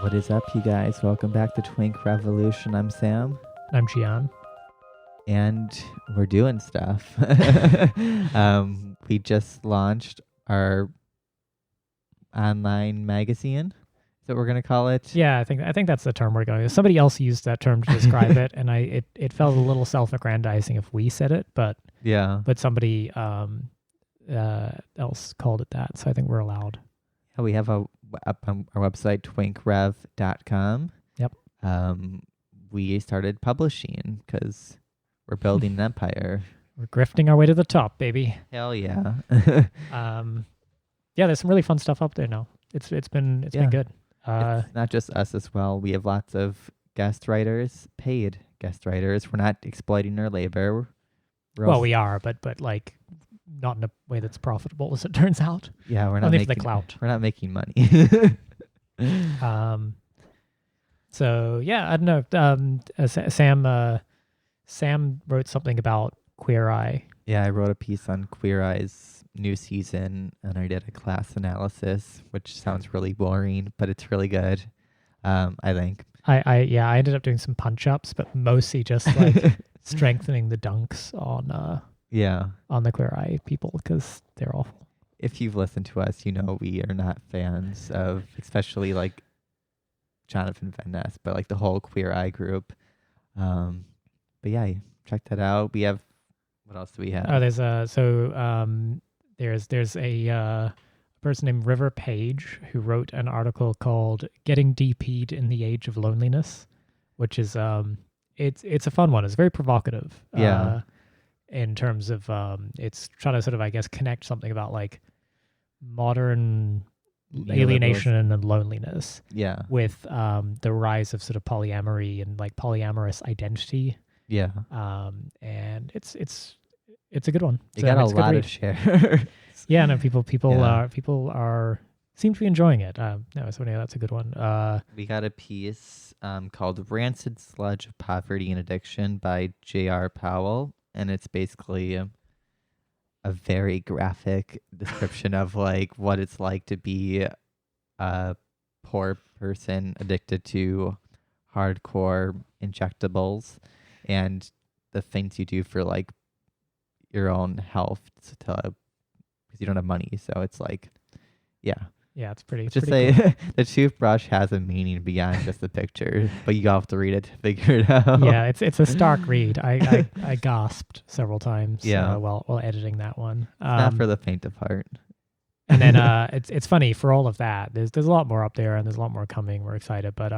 What is up, you guys? Welcome back to Twink Revolution. I'm Sam, I'm Gian. and we're doing stuff. We just launched our online magazine. Is that what we're gonna call it? Yeah, I think that's the term we're going to. Somebody else used that term to describe it, and it felt a little self-aggrandizing if we said it, but Yeah. somebody else called it that, so I think we're allowed. Yeah, we have up on our website, twinkrev.com. Yep. We started publishing because we're building an empire. We're grifting our way to the top, baby. Hell yeah. Yeah, there's some really fun stuff up there now. It's been good. It's not just us as well. We have lots of guest writers, paid guest writers. We're not exploiting their labor. We are, but like not in a way that's profitable, as it turns out. Yeah, we're not only making for the clout. We're not making money. So yeah, I don't know. Sam wrote something about Queer Eye. Yeah, I wrote a piece on Queer Eye's new season, and I did a class analysis, which sounds really boring, but it's really good. I think. I ended up doing some punch-ups, but mostly just like strengthening the dunks on the Queer Eye people because they're awful. If you've listened to us, you know we are not fans of, especially like Jonathan Van Ness, but like the whole Queer Eye group. But yeah, check that out. We have, what else do we have? Oh, there's a person named River Page who wrote an article called "Getting DP'd in the Age of Loneliness," which is it's a fun one. It's very provocative. Yeah. In terms of it's trying to sort of, I guess, connect something about like modern alienation and loneliness. Yeah. With the rise of sort of polyamory and like polyamorous identity. Yeah. And it's a good one. You got a lot of shares. Yeah, no, people are seem to be enjoying it. No, so anyway, that's a good one. We got a piece called "Rancid Sludge of Poverty and Addiction" by J.R. Powell, and it's basically a very graphic description of like what it's like to be a poor person addicted to hardcore injectables and the things you do for like your own health because you don't have money. So it's like, yeah, it's pretty. Let's just pretty say cool. the toothbrush has a meaning beyond just the picture, but you have to read it to figure it out. Yeah, it's a stark read. I gasped several times. Yeah. While editing that one. It's not for the faint of heart. And then it's funny for all of that. There's a lot more up there, and there's a lot more coming. We're excited, but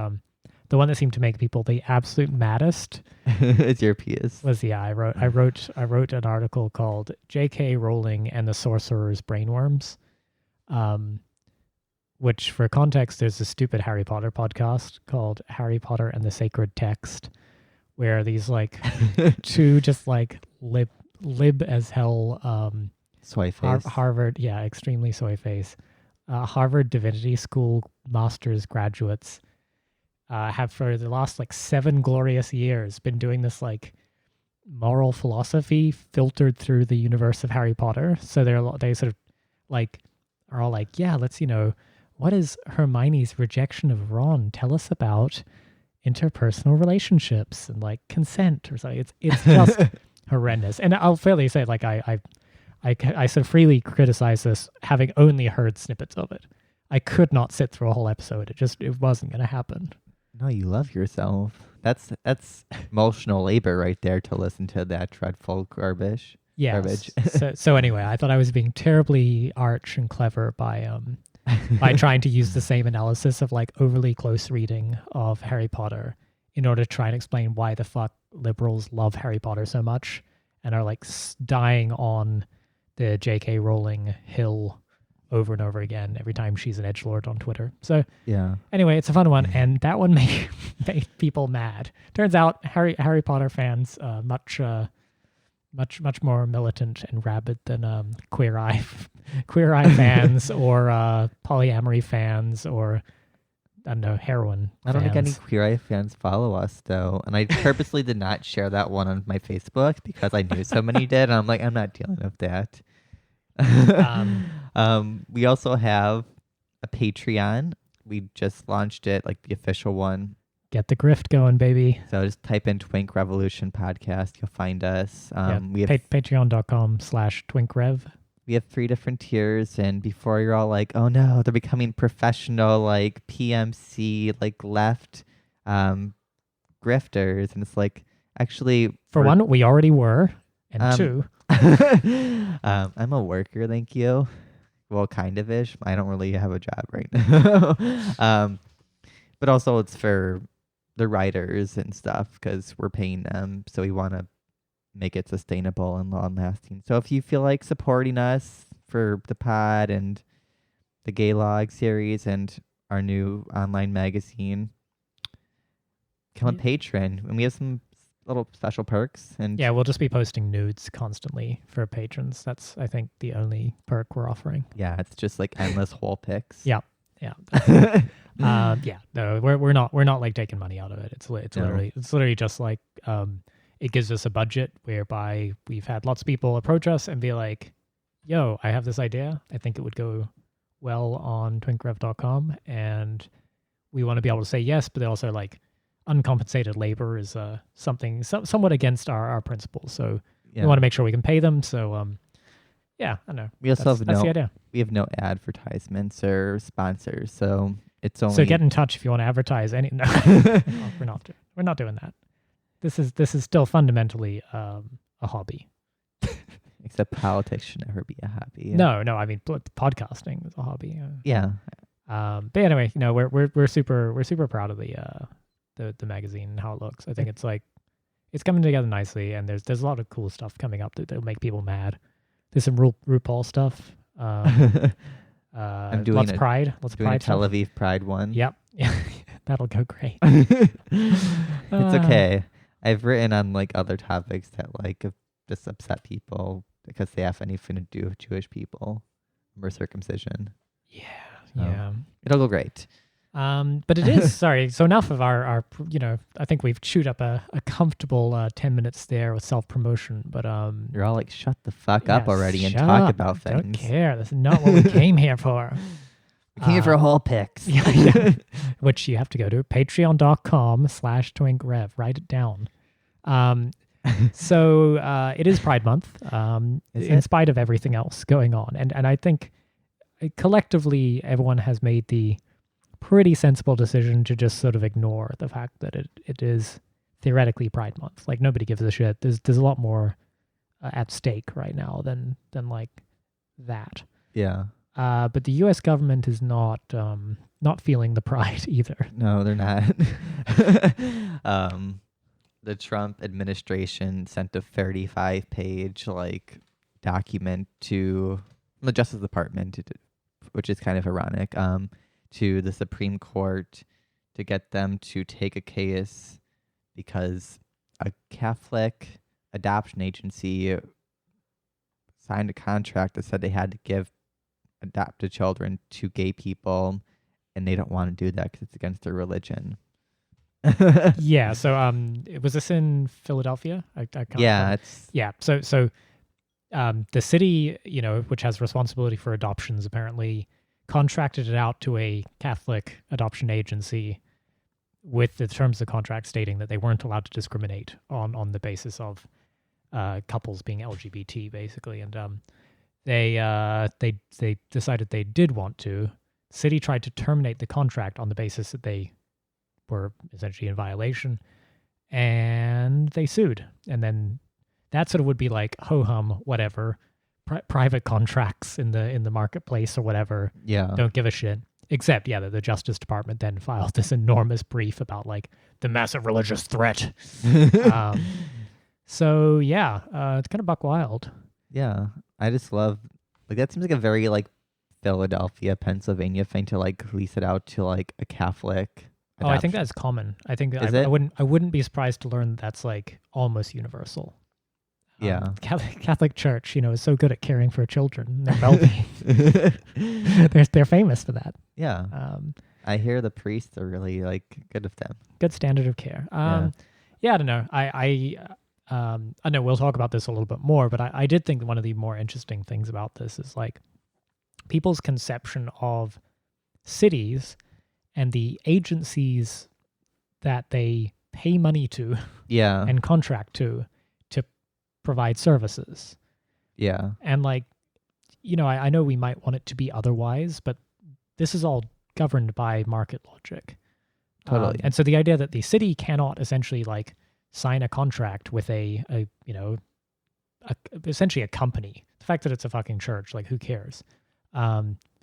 the one that seemed to make people the absolute maddest It's your piece. was I wrote an article called J.K. Rowling and the Sorcerer's Brainworms, which for context, there's a stupid Harry Potter podcast called Harry Potter and the Sacred Text, where these like two just like lib as hell Soy face. Harvard, extremely soy face, Harvard Divinity School master's graduates have for the last like 7 glorious years been doing this like moral philosophy filtered through the universe of Harry Potter. So they sort of like are all like, yeah, let's, what is Hermione's rejection of Ron tell us about interpersonal relationships and like consent or something. It's just horrendous. And I'll fairly say, like, I sort of freely criticize this, having only heard snippets of it. I could not sit through a whole episode. It wasn't going to happen. No, you love yourself. That's emotional labor right there to listen to that dreadful garbage. Yeah. Garbage. so anyway, I thought I was being terribly arch and clever by trying to use the same analysis of like overly close reading of Harry Potter in order to try and explain why the fuck liberals love Harry Potter so much and are like dying on the J.K. Rowling hill over and over again every time she's an edgelord on Twitter. So yeah. Anyway, it's a fun one, and that one made people mad. Turns out Harry Potter fans much more militant and rabid than Queer Eye fans or polyamory fans or I don't know, heroin I don't fans. think any Queer Eye fans follow us though, and I purposely did not share that one on my Facebook because I knew so many did. And I'm like, I'm not dealing with that. We also have a Patreon We just launched it, like the official one. Get the grift going, baby. So just type in Twink Revolution Podcast. You'll find us. Yeah, We have patreon.com/twinkrev. we have 3 different tiers, and before you're all like, oh no, they're becoming professional, like PMC, like left grifters, and it's like, actually, For one, we already were, and two, I'm a worker, thank you. Well, kind of ish. I don't really have a job right now. But also it's for the writers and stuff because we're paying them, so we want to make it sustainable and long lasting. So if you feel like supporting us for the pod and the Gaylog series and our new online magazine, become a patron, and we have some little special perks. And yeah, we'll just be posting nudes constantly for patrons. That's, I think, the only perk we're offering. yeah, it's just like endless whole pics. Yeah. Yeah, no, we're not like taking money out of it. It's literally just like it gives us a budget whereby we've had lots of people approach us and be like, yo, I have this idea. I think it would go well on twinkrev.com, and we want to be able to say yes, but also like uncompensated labor is something somewhat against our principles. So we want to make sure we can pay them. So yeah, I know. We also that's the idea. We have no advertisements or sponsors, so it's only. So get in touch if you want to advertise any. No, we're not doing that. This is still fundamentally a hobby. Except politics should never be a hobby. No, I mean podcasting is a hobby. Yeah. But anyway, we're super proud of the magazine and how it looks. I think it's like it's coming together nicely, and there's a lot of cool stuff coming up that'll make people mad. There's some RuPaul stuff. I'm doing lots of Pride. Tel Aviv Pride one. Yep. That'll go great. It's okay. I've written on like other topics that like have just upset people because they have anything to do with Jewish people or circumcision. Yeah. It'll go great. But it is, sorry. So enough of our I think we've chewed up a comfortable 10 minutes there with self-promotion, but you're all like, shut the fuck up already and talk about things. I don't care. That's not what we came here for. We came here for whole pics. Which you have to go to patreon.com/twinkrev. Write it down. So it is Pride Month, in spite of everything else going on. And I think collectively everyone has made the pretty sensible decision to just sort of ignore the fact that it is theoretically Pride Month. Like nobody gives a shit. There's a lot more at stake right now than like that. Yeah. But the U.S. government is not feeling the pride either. No, they're not. The Trump administration sent a 35-page like document to the Justice Department, which is kind of ironic, to the Supreme Court to get them to take a case because a Catholic adoption agency signed a contract that said they had to give adopted children to gay people, and they don't want to do that because it's against their religion. Yeah. So was this in Philadelphia? I can't remember. Yeah. So the city, which has responsibility for adoptions, apparently contracted it out to a Catholic adoption agency with the terms of the contract stating that they weren't allowed to discriminate on the basis of couples being LGBT, basically. And they decided they did want to. The city tried to terminate the contract on the basis that they were essentially in violation, and they sued. And then that sort of would be like ho-hum, whatever. Private contracts in the marketplace or whatever. Yeah. Don't give a shit. Except, the Justice Department then filed this enormous brief about like the massive religious threat. So it's kind of buck wild. Yeah. I just love, like, that seems like a very like Philadelphia, Pennsylvania thing to like lease it out to like a Catholic adoption. I think that's common. I think I wouldn't be surprised to learn that's like almost universal. Yeah. Catholic Church, is so good at caring for children and their well-being. They're famous for that. Yeah. I hear the priests are really like good with them. Good standard of care. I don't know. I know we'll talk about this a little bit more, but I did think one of the more interesting things about this is like people's conception of cities and the agencies that they pay money to Yeah. and contract to provide services. Yeah. And like, I know we might want it to be otherwise, but this is all governed by market logic. Totally. And so the idea that the city cannot essentially like sign a contract with essentially a company. The fact that it's a fucking church, like who cares?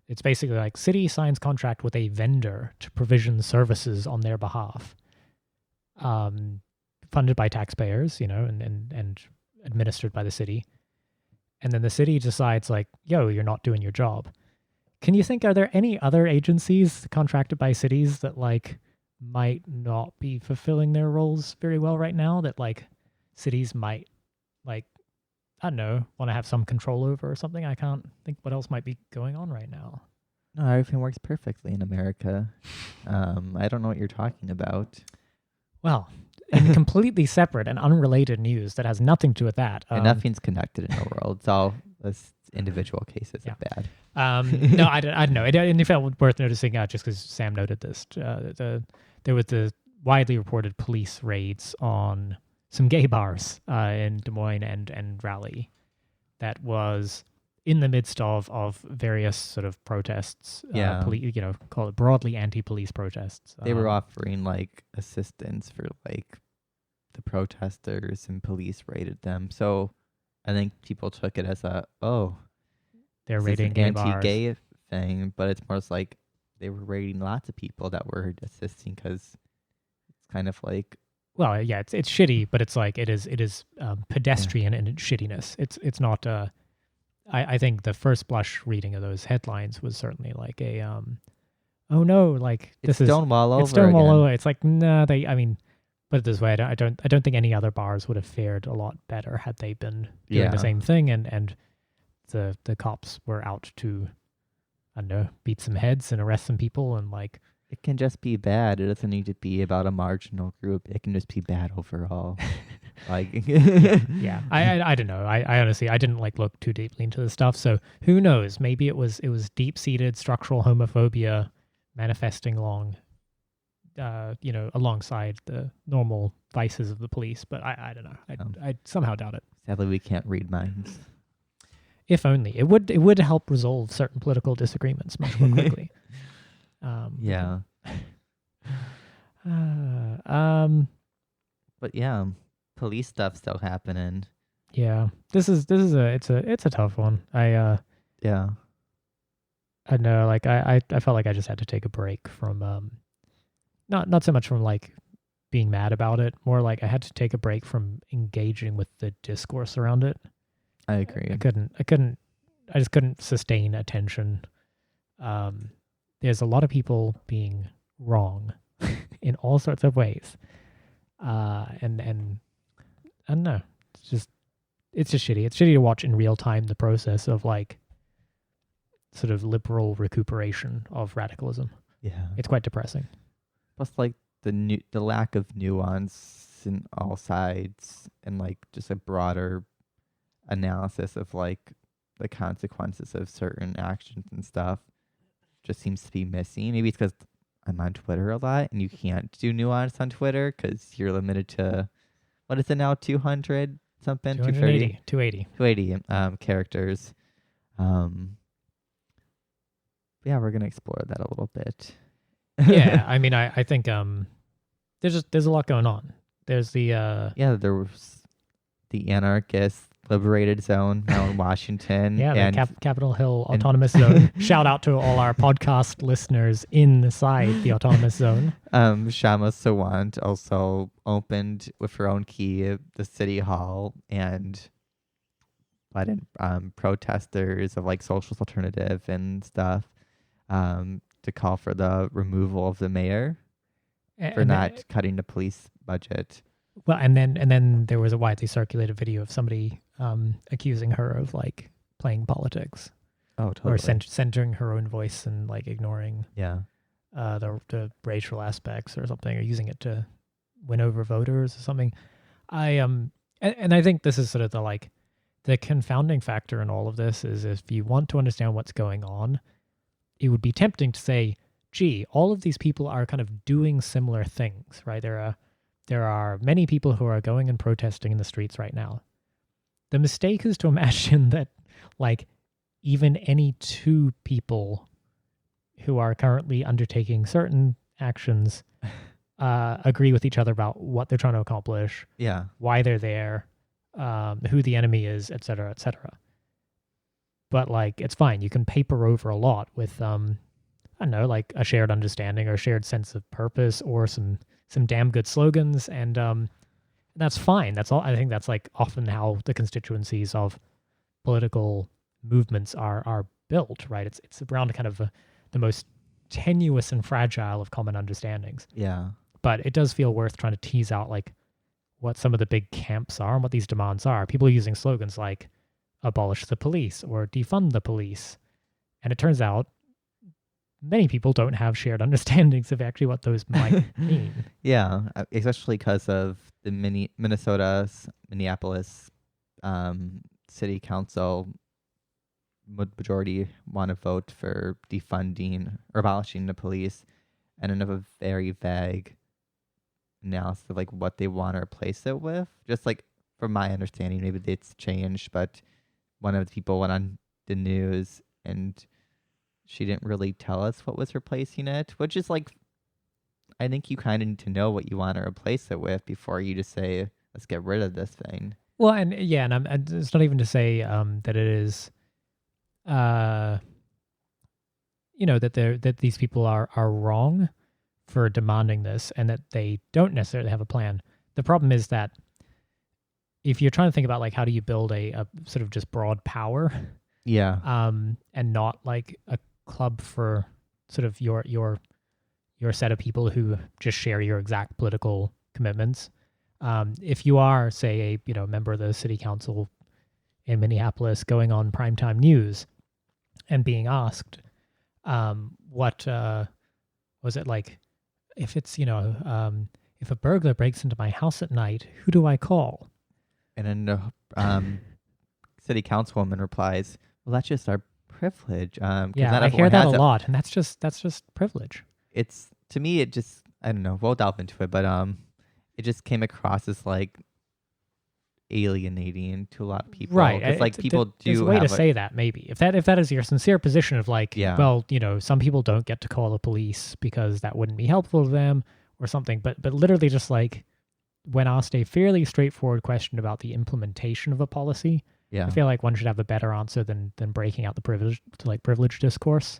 It's basically like city signs contract with a vendor to provision services on their behalf, funded by taxpayers, and administered by the city. And then the city decides like, yo, you're not doing your job. Can you think, are there any other agencies contracted by cities that like might not be fulfilling their roles very well right now that like cities might like, I don't know, want to have some control over or something? I can't think what else might be going on right now. No, everything works perfectly in America. I don't know what you're talking about. Well, in completely separate and unrelated news that has nothing to do with that. And nothing's connected in the world. It's all this individual cases of bad. No, I don't know. It felt worth noticing just because Sam noted this. There was the widely reported police raids on some gay bars in Des Moines and Raleigh that was in the midst of various sort of protests. Call it broadly anti-police protests. They were offering like assistance for like the protesters, and police raided them. So I think people took it as they're raiding gay anti-gay bars thing, but it's more like they were raiding lots of people that were assisting because it's kind of like. Well, yeah, it's shitty, but it's like it is pedestrian in its shittiness. It's not. I think the first blush reading of those headlines was certainly like a oh no, like it's this is Stonewall over. It's Stonewall again. over. It's like nah. Put it this way, I don't think any other bars would have fared a lot better had they been doing the same thing, and the cops were out to, I don't know, beat some heads and arrest some people, and like it can just be bad. It doesn't need to be about a marginal group. It can just be bad overall. Like yeah. I don't know. I honestly I didn't like look too deeply into the stuff, so who knows? Maybe it was deep-seated structural homophobia manifesting alongside the normal vices of the police, but I don't know. I somehow doubt it. Sadly, we can't read minds. If only. It would help resolve certain political disagreements much more quickly. Yeah. But yeah, police stuff still happening. Yeah. This is it's a tough one. Yeah. I know, like I felt like I just had to take a break from not so much from like being mad about it, more like I had to take a break from engaging with the discourse around it. I agree. I just couldn't sustain attention. There's a lot of people being wrong in all sorts of ways. And I don't know. It's just shitty. It's shitty to watch in real time the process of like sort of liberal recuperation of radicalism. Yeah. It's quite depressing. Plus, like the lack of nuance in all sides, and like just a broader analysis of like the consequences of certain actions and stuff, just seems to be missing. Maybe it's because I'm on Twitter a lot, and you can't do nuance on Twitter because you're limited to what is it now, 200 something, 280 characters. Yeah, we're gonna explore that a little bit. Yeah, I mean, I think there's a lot going on. There's the there was the anarchist liberated zone now in Washington. Yeah, and the Capitol Hill Autonomous Zone. Shout out to all our podcast listeners inside the Autonomous Zone. Shama Sawant also opened with her own key the city hall and let in protesters of like socialist alternative and stuff to call for the removal of the mayor for not cutting the police budget. Well, and then there was a widely circulated video of somebody accusing her of like playing politics. Oh, totally. Or centering her own voice and like ignoring the racial aspects or something, or using it to win over voters or something. And I think this is sort of the confounding factor in all of this is if you want to understand what's going on, it would be tempting to say, gee, all of these people are kind of doing similar things, right? There are many people who are going and protesting in the streets right now. The mistake is to imagine that, like, even any two people who are currently undertaking certain actions agree with each other about what they're trying to accomplish, Yeah. why they're there, who the enemy is, et cetera, et cetera. But, like, it's fine. You can paper over a lot with, I don't know, like a shared understanding or a shared sense of purpose or some damn good slogans, and that's fine. That's all. I think that's like often how the constituencies of political movements are built, right? It's around kind of the most tenuous and fragile of common understandings. Yeah. But it does feel worth trying to tease out like what some of the big camps are and what these demands are. People using slogans like abolish the police or defund the police. And it turns out many people don't have shared understandings of actually what those might mean. Yeah, especially because of the Minneapolis city council majority want to vote for defunding or abolishing the police, and then have a very vague analysis of like what they want to replace it with. Just like from my understanding, maybe it's changed, but one of the people went on the news and she didn't really tell us what was replacing it, which is like, I think you kind of need to know what you want to replace it with before you just say, let's get rid of this thing. Well, and yeah, and it's not even to say that it is, that these people are wrong for demanding this and that they don't necessarily have a plan. The problem is that if you're trying to think about like how do you build a sort of just broad power, and not like a club for sort of your set of people who just share your exact political commitments. If you are, say, a member of the city council in Minneapolis going on primetime news and being asked, what was it like? If it's if a burglar breaks into my house at night, who do I call? And then the city councilwoman replies, "Well, that's just our privilege." Yeah, I hear that a lot, and that's just privilege. It's, to me, it just, I don't know. We'll delve into it, but it just came across as like alienating to a lot of people. Right. It's like people do. There's a way to say that, maybe if that is your sincere position of like, well, some people don't get to call the police because that wouldn't be helpful to them or something. But literally, just like when asked a fairly straightforward question about the implementation of a policy, I feel like one should have a better answer than breaking out the privilege discourse.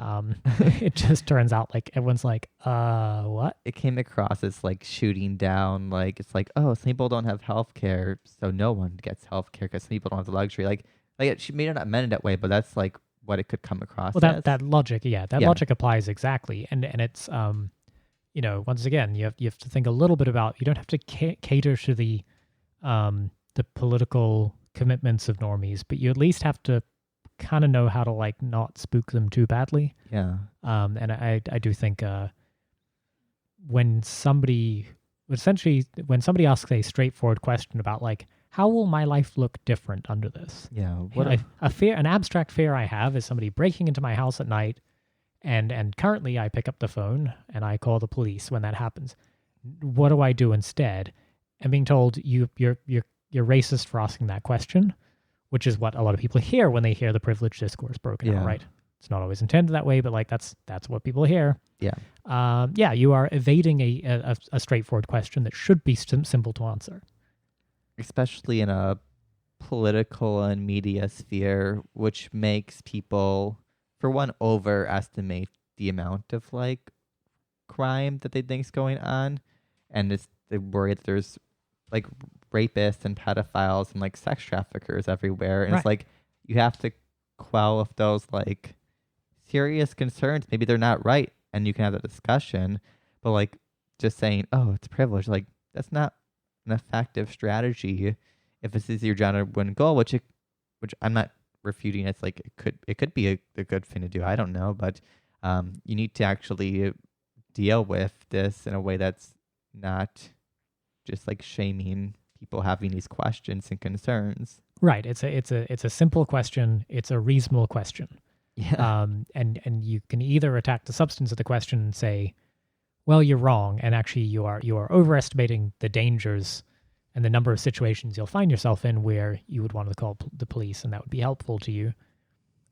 It just turns out like everyone's like, what? It came across as like shooting down, like it's like, oh, some people don't have health care, so no one gets health care because some people don't have the luxury. Like she may not meant it that way, but that's like what it could come across. Well, that logic, logic applies exactly, and it's once again, you have to think a little bit about, you don't have to cater to the political commitments of normies, but you at least have to kind of know how to like not spook them too badly. Yeah. And I do think when somebody asks a straightforward question about like, how will my life look different under this? Yeah. An abstract fear I have is somebody breaking into my house at night, and currently I pick up the phone and I call the police when that happens. What do I do instead? And being told you're racist for asking that question, which is what a lot of people hear when they hear the privilege discourse broken out, right? It's not always intended that way, but like that's what people hear. Yeah. You are evading a straightforward question that should be simple to answer. Especially in a political and media sphere, which makes people, for one, overestimate the amount of like crime that they think is going on, and they worry that there's like rapists and pedophiles and like sex traffickers everywhere, and It's like you have to quell if those like serious concerns, maybe they're not right, and you can have that discussion, but like just saying, oh, it's privilege, like that's not an effective strategy if this is your genuine goal, which I'm not refuting. It's like it could be a good thing to do, I don't know, but you need to actually deal with this in a way that's not just like shaming people having these questions and concerns. Right. It's a simple question. It's a reasonable question. Yeah. And you can either attack the substance of the question and say, well, you're wrong, and actually you are overestimating the dangers and the number of situations you'll find yourself in where you would want to call the police, and that would be helpful to you,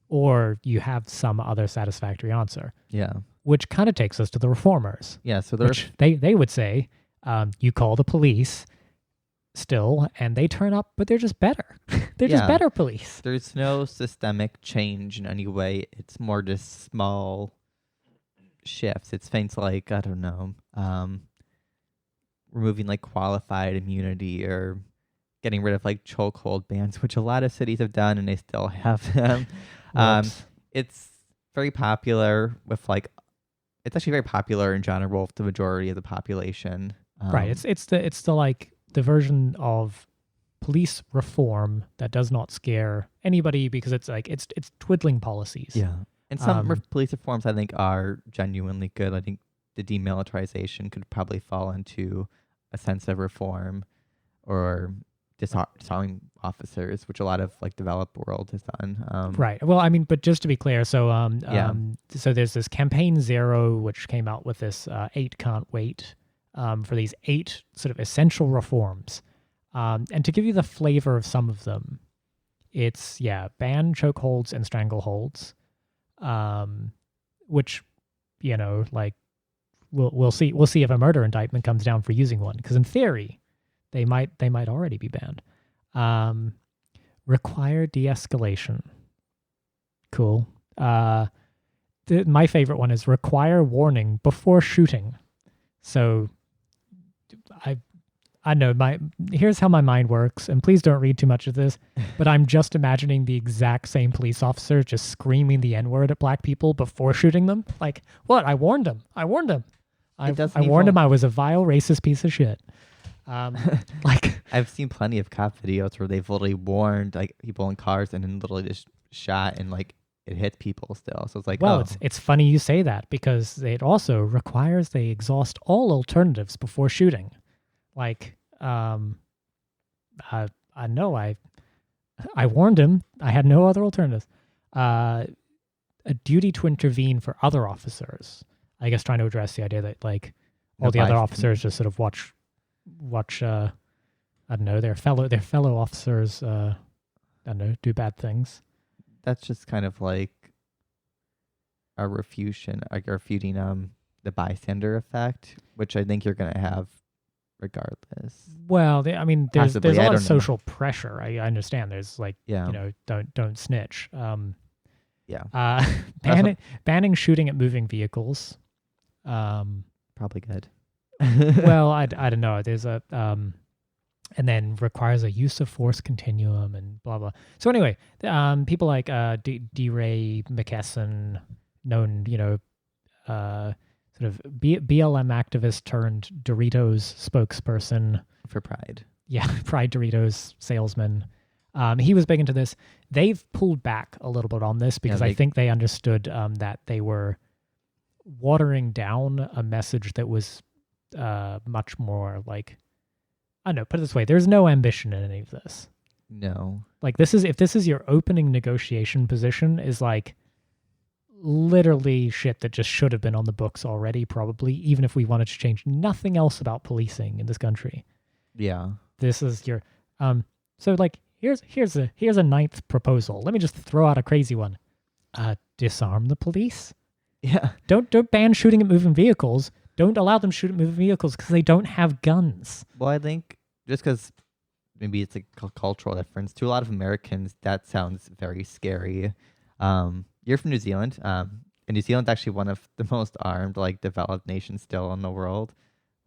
or you have some other satisfactory answer, Yeah. which kind of takes us to the reformers, Yeah. So there's which they would say, you call the police still, and they turn up, but they're just better. They're just Yeah. better police. there's no systemic change in any way. It's more just small shifts. It's things like, I don't know, removing like qualified immunity or getting rid of like chokehold bans, which a lot of cities have done and they still have them. Whoops. It's very popular with like, it's actually very popular in general with the majority of the population. Right. It's the like the version of police reform that does not scare anybody because it's like it's twiddling policies. Yeah. And some Um, police reforms I think are genuinely good. I think the demilitarization could probably fall into a sense of reform or disarming officers, which a lot of like developed world has done. Right. Well, I mean, but just to be clear, so Yeah. so there's this Campaign Zero, which came out with this 8 can't wait for these 8 sort of essential reforms. And to give you the flavor of some of them, it's ban chokeholds and strangleholds, which like we'll see if a murder indictment comes down for using one, because in theory they might already be banned. Require de-escalation. Cool. My favorite one is require warning before shooting. So I know here's how my mind works, and please don't read too much of this, but I'm just imagining the exact same police officer just screaming the N-word at black people before shooting them. Like, what? I warned him. I warned him I warned him I was a vile racist piece of shit. Like, I've seen plenty of cop videos where they've literally warned like people in cars and then literally just shot and like it hit people still. So it's like, well, it's funny you say that, because it also requires they exhaust all alternatives before shooting. Like, I know I warned him. I had no other alternatives. A duty to intervene for other officers. I guess trying to address the idea that like all the other officers just sort of watch I don't know, their fellow officers I don't know, do bad things. That's just kind of like a refuting the bystander effect, which I think you're gonna have regardless. Well, there's Possibly, a I lot don't of know. social pressure. I understand. There's like Yeah. don't snitch. Yeah. Banning shooting at moving vehicles. Probably good. Well, I don't know. There's a and then requires a use of force continuum and blah blah. So anyway, people like D. Ray McKesson, known sort of BLM activist turned Doritos spokesperson For Pride. Yeah, Pride Doritos salesman. He was big into this. They've pulled back a little bit on this because I think they understood that they were watering down a message that was much more like, I don't know, put it this way, there's no ambition in any of this. No. Like if this is your opening negotiation position, is like literally shit that just should have been on the books already, probably, even if we wanted to change nothing else about policing in this country. Yeah. This is your so like here's a ninth proposal. Let me just throw out a crazy one. Disarm the police. Yeah. Don't ban shooting at moving vehicles. Don't allow them to shoot at moving vehicles because they don't have guns. Well, I think just because maybe it's a cultural difference, to a lot of Americans, that sounds very scary. You're from New Zealand. And New Zealand's actually one of the most armed, like, developed nations still in the world.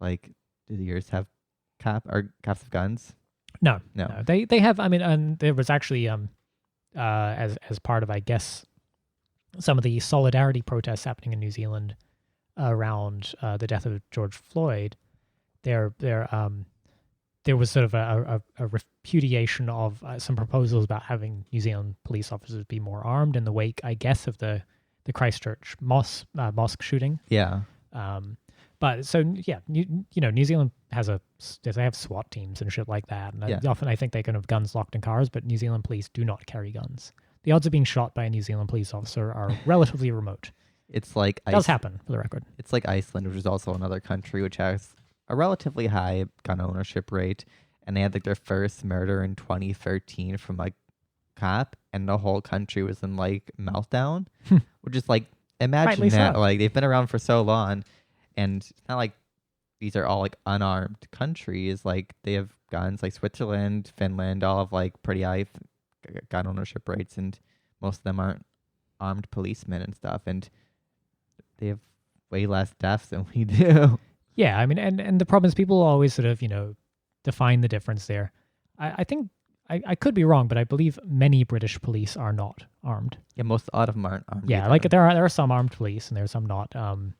Like, do yours have cops have guns? No. No. They have. I mean, and there was actually as part of, I guess, some of the solidarity protests happening in New Zealand around the death of George Floyd. There was sort of a repudiation of some proposals about having New Zealand police officers be more armed in the wake, I guess, of the Christchurch mosque shooting. Yeah. But so yeah, New Zealand they have SWAT teams and shit like that, and often I think they can have guns locked in cars, but New Zealand police do not carry guns. the odds of being shot by a New Zealand police officer are relatively remote. It's like It does happen, for the record. It's like Iceland, which is also another country which has a relatively high gun ownership rate, and they had like their first murder in 2013 from like cop, and the whole country was in like meltdown, which is like imagine Rightly that so. like they've been around for so long, and it's not like these are all like unarmed countries. Like they have guns, like Switzerland, Finland, all have like pretty high gun ownership rates, and most of them aren't armed policemen and stuff, and they have way less deaths than we do. Yeah, I mean, and the problem is people always sort of, define the difference there. I think I could be wrong, but I believe many British police are not armed. Yeah, a lot of them aren't armed. Yeah, either. like there are some armed police and there's some not. And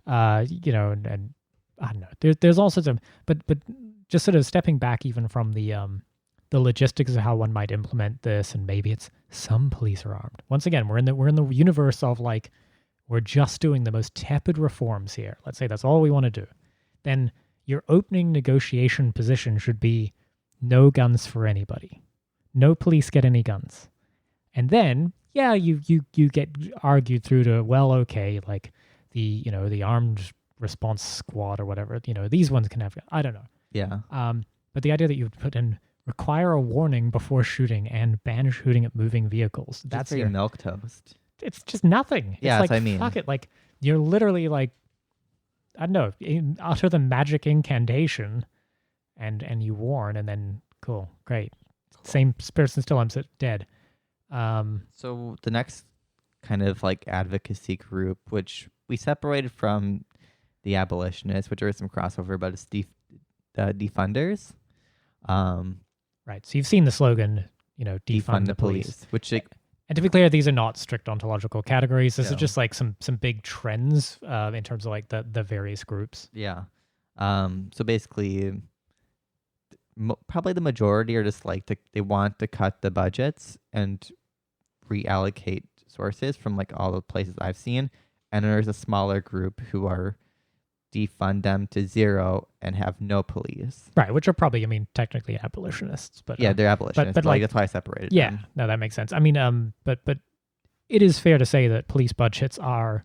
I don't know. There's all sorts of, but just sort of stepping back even from the logistics of how one might implement this, and maybe it's some police are armed. Once again, we're in the universe of like we're just doing the most tepid reforms here. Let's say that's all we want to do. Then your opening negotiation position should be no guns for anybody. No police get any guns. And then, yeah, you get argued through to, well, okay, like the armed response squad or whatever, these ones can have, I don't know. Yeah. But the idea that you would put in require a warning before shooting and ban shooting at moving vehicles. That's very milquetoast. It's just nothing. Yeah, it's like, that's what I mean. fuck it. Like you're literally like, I don't know, utter the magic incantation and you warn, and then cool, great. Same person still ends up dead. So the next kind of like advocacy group, which we separated from the abolitionists, which there is some crossover, but it's defunders. Right. So you've seen the slogan, defund the police. Which and to be clear, these are not strict ontological categories. This is No. just like some big trends in terms of like the various groups. yeah. So basically, probably the majority are just like they want to cut the budgets and reallocate sources from like all the places I've seen, and then there's a smaller group who are defund them to zero and have no police. Right, which are probably, I mean, technically abolitionists, but Yeah, they're abolitionists, but but like like- that's why I separated yeah, them. no, that makes sense. I mean, but it is fair to say that police budgets are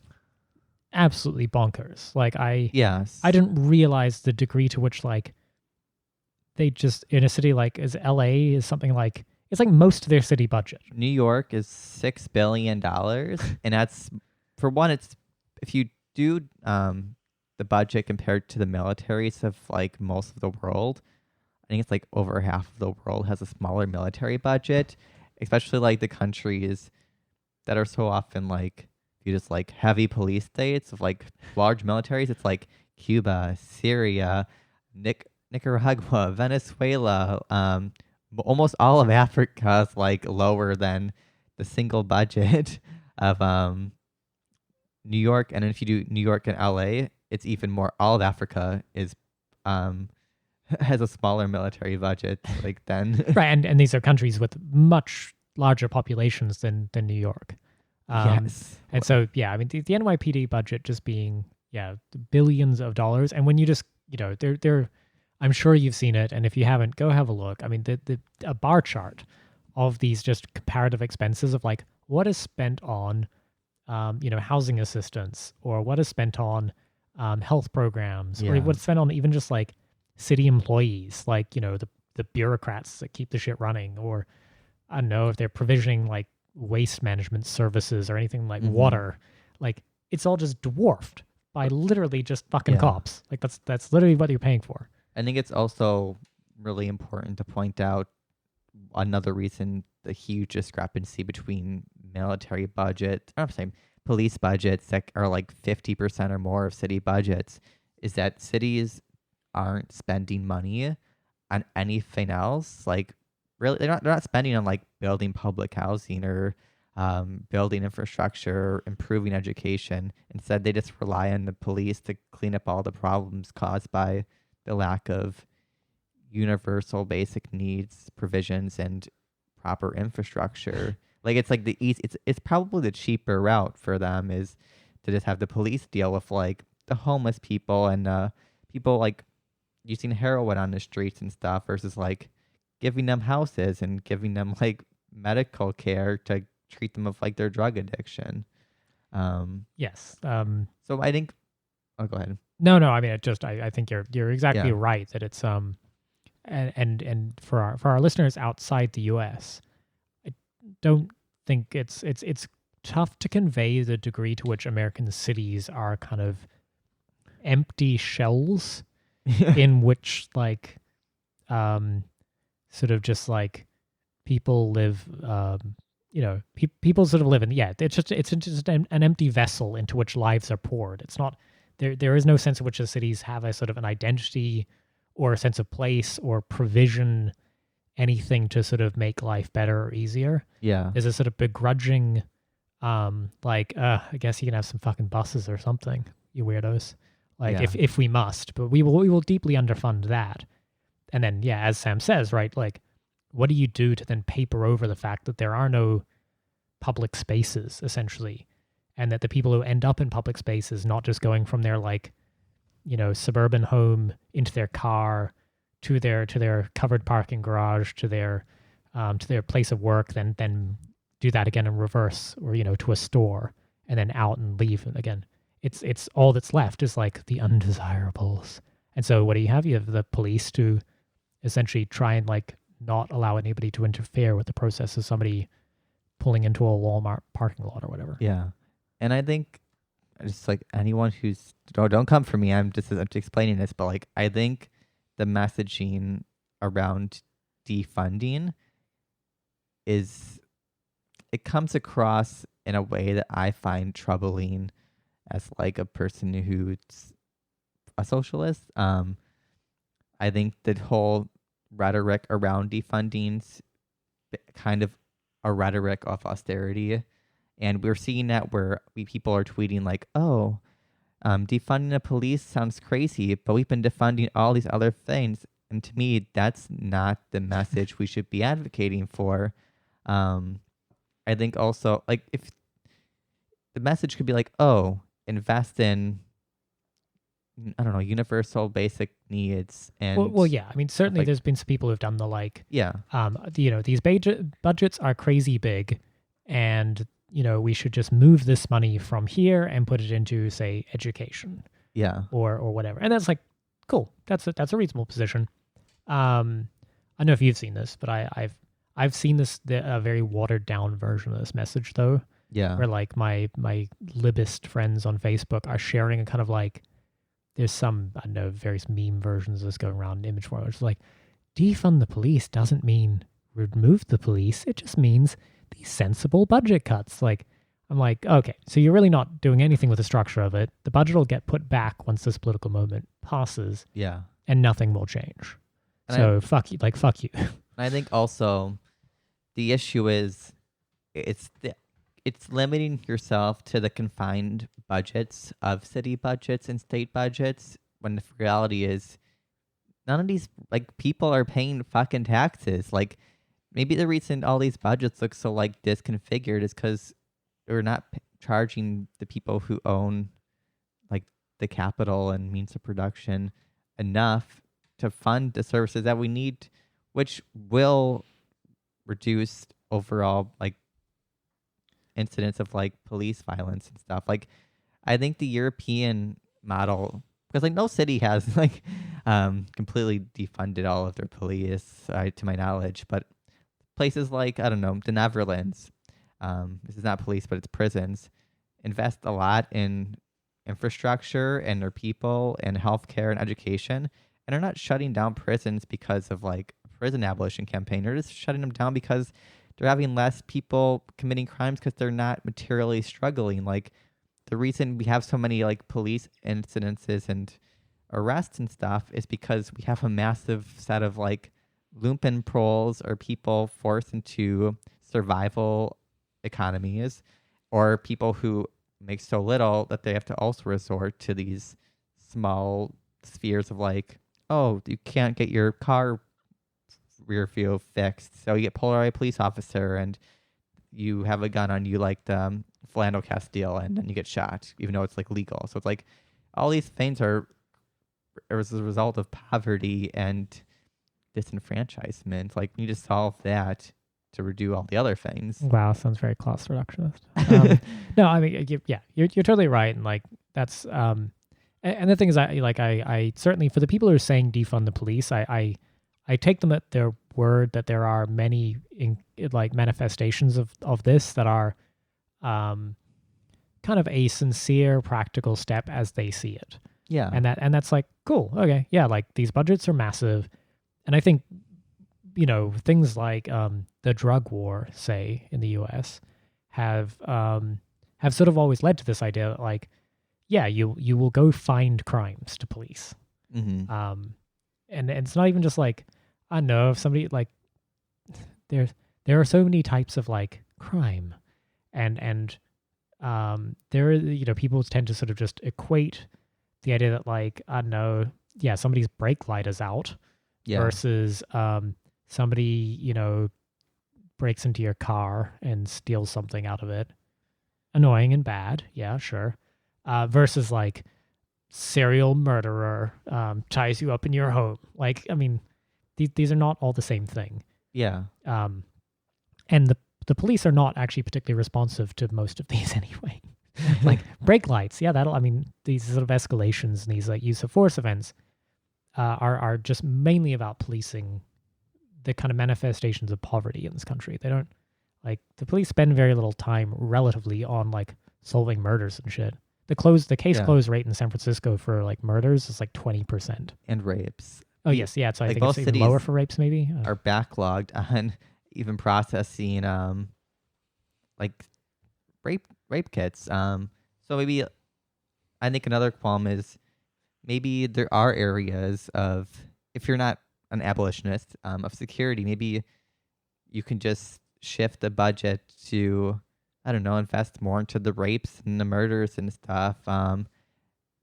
absolutely bonkers. Like Yes. I didn't realize the degree to which like they just in a city like as LA is something like it's like most of their city budget. New York is $6 billion, and that's for one. It's if you do the budget compared to the militaries of like most of the world, I think it's like over half of the world has a smaller military budget, especially like the countries that are so often like you just like heavy police states of like large militaries. It's like Cuba, Syria, Nicaragua, Venezuela, almost all of Africa is like lower than the single budget of New York. And then if you do New York and LA, it's even more. All of Africa is has a smaller military budget like than Right, and these are countries with much larger populations than New York. yes. And so, yeah, I mean, the NYPD budget just being, billions of dollars. And when you just, they're I'm sure you've seen it. And if you haven't, go have a look. I mean, a bar chart of these just comparative expenses of like what is spent on, housing assistance, or what is spent on health programs, or Yeah. what's spent on even just like city employees, like, the bureaucrats that keep the shit running, or I don't know if they're provisioning like waste management services or anything like Mhm. water. Like it's all just dwarfed by literally just fucking Yeah. cops. Like that's literally what you're paying for. I think it's also really important to point out another reason the huge discrepancy between military budget, I'm saying police budgets that are like 50% or more of city budgets is that cities aren't spending money on anything else. Like really, they're not spending on like building public housing or building infrastructure, improving education. Instead, they just rely on the police to clean up all the problems caused by the lack of universal basic needs provisions and proper infrastructure. Like it's like the easy, it's probably the cheaper route for them is to just have the police deal with like the homeless people and people like using heroin on the streets and stuff versus like giving them houses and giving them like medical care to treat them of like their drug addiction. Yes. So I think. Oh, go ahead. No. I mean, I think you're exactly Yeah. right that it's and for our listeners outside the U.S., I don't think it's tough to convey the degree to which American cities are kind of empty shells in which like sort of just like people live people sort of live in it's just an empty vessel into which lives are poured. It's not there is no sense in which the cities have a sort of an identity or a sense of place or provision, anything to sort of make life better or easier. Yeah. There's a sort of begrudging I guess you can have some fucking buses or something, you weirdos. Like Yeah. if we must, but we will deeply underfund that. And then yeah, as Sam says, right, like what do you do to then paper over the fact that there are no public spaces essentially, and that the people who end up in public spaces not just going from their like, suburban home into their car to their covered parking garage to their place of work, then do that again in reverse, or to a store and then out and leave again. It's all that's left is like the undesirables. And so what do you have? You have the police to essentially try and like not allow anybody to interfere with the process of somebody pulling into a Walmart parking lot or whatever. Yeah. And I think just like anyone who's don't come for me, I'm just explaining this, but like I think the messaging around defunding it comes across in a way that I find troubling as like a person who's a socialist. I think the whole rhetoric around defunding's kind of a rhetoric of austerity. And we're seeing that where people are tweeting like, oh, defunding the police sounds crazy, but we've been defunding all these other things. And to me, that's not the message we should be advocating for. I think also, like, if the message could be like, oh, invest in, I don't know, universal basic needs. And well yeah. I mean, certainly like, there's been some people who've done the like, yeah, these budgets are crazy big, and we should just move this money from here and put it into, say, education. Yeah. Or whatever. And that's like, cool. That's a reasonable position. I don't know if you've seen this, but I've seen a very watered down version of this message though. Yeah. Where like my libist friends on Facebook are sharing a kind of like, there's some, I don't know, various meme versions of this going around in image form. It's like, defund the police doesn't mean remove the police. It just means these sensible budget cuts. Like, I'm like, okay, so you're really not doing anything with the structure of it. The budget will get put back once this political moment passes. Yeah. And nothing will change. And so fuck you. I think also the issue is it's limiting yourself to the confined budgets of city budgets and state budgets, when the reality is none of these like people are paying fucking taxes. Like, maybe the reason all these budgets look so like disconfigured is because we're not charging the people who own like the capital and means of production enough to fund the services that we need, which will reduce overall like incidents of like police violence and stuff. Like, I think the European model, because like no city has like completely defunded all of their police, to my knowledge, but places like, I don't know, the Netherlands, this is not police, but it's prisons, invest a lot in infrastructure and their people and healthcare and education, and are not shutting down prisons because of like a prison abolition campaign. They're just shutting them down because they're having less people committing crimes because they're not materially struggling. Like, the reason we have so many like police incidences and arrests and stuff is because we have a massive set of like lumpen proles, or people forced into survival economies, or people who make so little that they have to also resort to these small spheres of like, oh, you can't get your car rear view fixed, so you get pulled by a police officer and you have a gun on you like the Philando Castile, and then you get shot even though it's like legal. So it's like all these things are as a result of poverty and disenfranchisement. Like, we need to solve that to redo all the other things. Wow, sounds very class reductionist. No, I mean, yeah, you're totally right, and like that's and the thing is, I certainly for the people who are saying defund the police, I take them at their word that there are many like manifestations of this that are kind of a sincere, practical step as they see it. Yeah. And that's like, cool, okay, yeah, like these budgets are massive. And I think, things like the drug war, say, in the US, have sort of always led to this idea that like, yeah, you will go find crimes to police. Mm-hmm. And it's not even just like, I don't know, if somebody like there are so many types of like crime and there people tend to sort of just equate the idea that like, I don't know, yeah, somebody's brake light is out versus somebody, breaks into your car and steals something out of it. Annoying and bad, yeah, sure. Versus like serial murderer ties you up in your home. Like, I mean, these are not all the same thing. Yeah. And the police are not actually particularly responsive to most of these anyway. Like brake lights, yeah, these sort of escalations and these like use of force events are just mainly about policing the kind of manifestations of poverty in this country. They don't like the police spend very little time relatively on like solving murders and shit. The case close rate in San Francisco for like murders is like 20%. And rapes. Oh yes, yeah. So I like think it's even lower for rapes, maybe. Are backlogged on even processing like rape kits. So maybe I think another qualm is maybe there are areas of, if you're not an abolitionist, of security, maybe you can just shift the budget to, I don't know, invest more into the rapes and the murders and stuff. And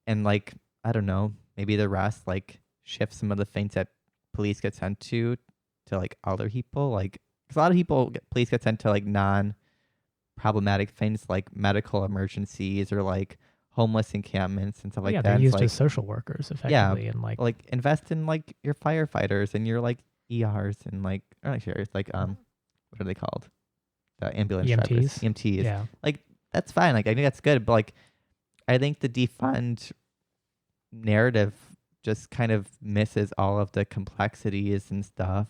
like, I don't know, maybe the rest, like shift some of the things that police get sent to like other people. Like, because a lot of police get sent to like non-problematic things like medical emergencies or like homeless encampments and stuff like that. Yeah, they're used like, as social workers effectively. Yeah, and like invest in like your firefighters and your like ERs and like, or not sure, it's like what are they called? The ambulance drivers. EMTs. Yeah. Like, that's fine. Like, I think that's good. But like, I think the defund narrative just kind of misses all of the complexities and stuff.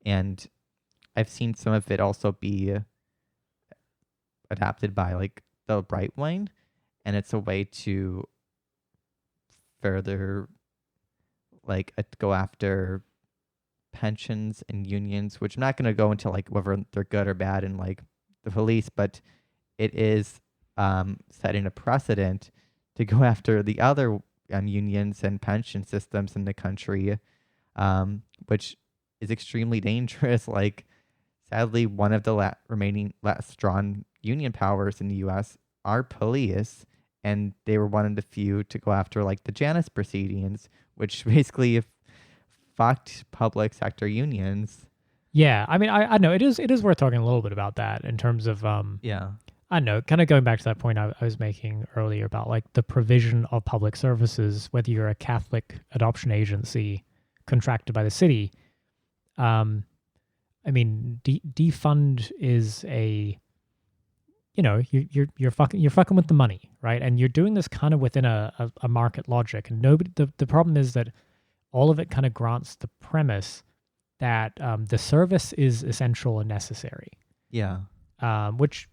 And I've seen some of it also be adapted by like the right wing. And it's a way to further like go after pensions and unions, which I'm not going to go into like whether they're good or bad in like the police, but it is setting a precedent to go after the other unions and pension systems in the country, which is extremely dangerous. Like, sadly, one of the remaining last strong union powers in the U.S. are police, and they were one of the few to go after like the Janus proceedings, which basically fucked public sector unions. Yeah, I mean, I know it is worth talking a little bit about that in terms of I know, kind of going back to that point I was making earlier about like the provision of public services, whether you're a Catholic adoption agency contracted by the city. I mean, defund is a, you're fucking with the money, right? And you're doing this kind of within a market logic. And the problem is that all of it kind of grants the premise that the service is essential and necessary. Yeah. Which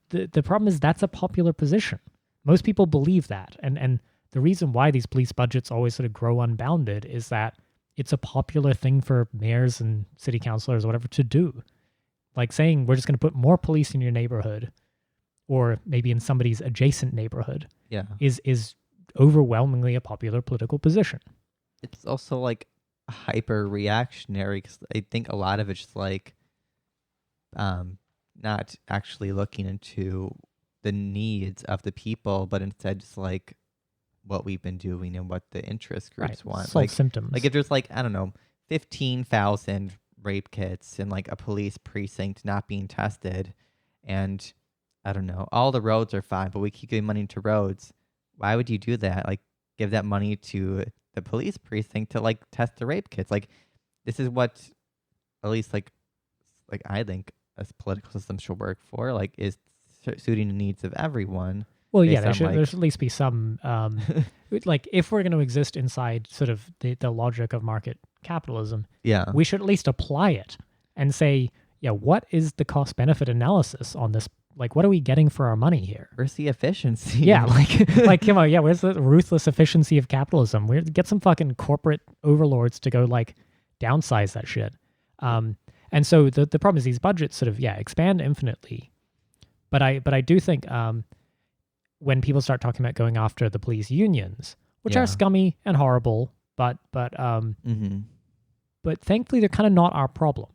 the problem is that's a popular position. Most people believe that. And the reason why these police budgets always sort of grow unbounded is that it's a popular thing for mayors and city councilors or whatever to do. Like saying we're just going to put more police in your neighborhood or maybe in somebody's adjacent neighborhood is overwhelmingly a popular political position. It's also like hyper reactionary because I think a lot of it's just like not actually looking into the needs of the people, but instead just like what we've been doing and what the interest groups want. Solve symptoms. Like if there's like, I don't know, 15,000 rape kits in like a police precinct not being tested, and I don't know, all the roads are fine, but we keep giving money to roads. Why would you do that? Like give that money to the police precinct to like test the rape kits. Like this is what at least like like I think a political system should work for, like, is suiting the needs of everyone. Well, yeah, based on, there should at least be some, like, if we're going to exist inside sort of the logic of market capitalism, yeah, we should at least apply it and say, yeah, what is the cost benefit analysis on this? Like, what are we getting for our money here? where's the efficiency? Yeah, like come on, yeah, where's the ruthless efficiency of capitalism? We get some fucking corporate overlords to go like downsize that shit. And so the problem is these budgets sort of expand infinitely, but I do think when people start talking about going after the police unions, which are scummy and horrible, but thankfully they're kind of not our problem.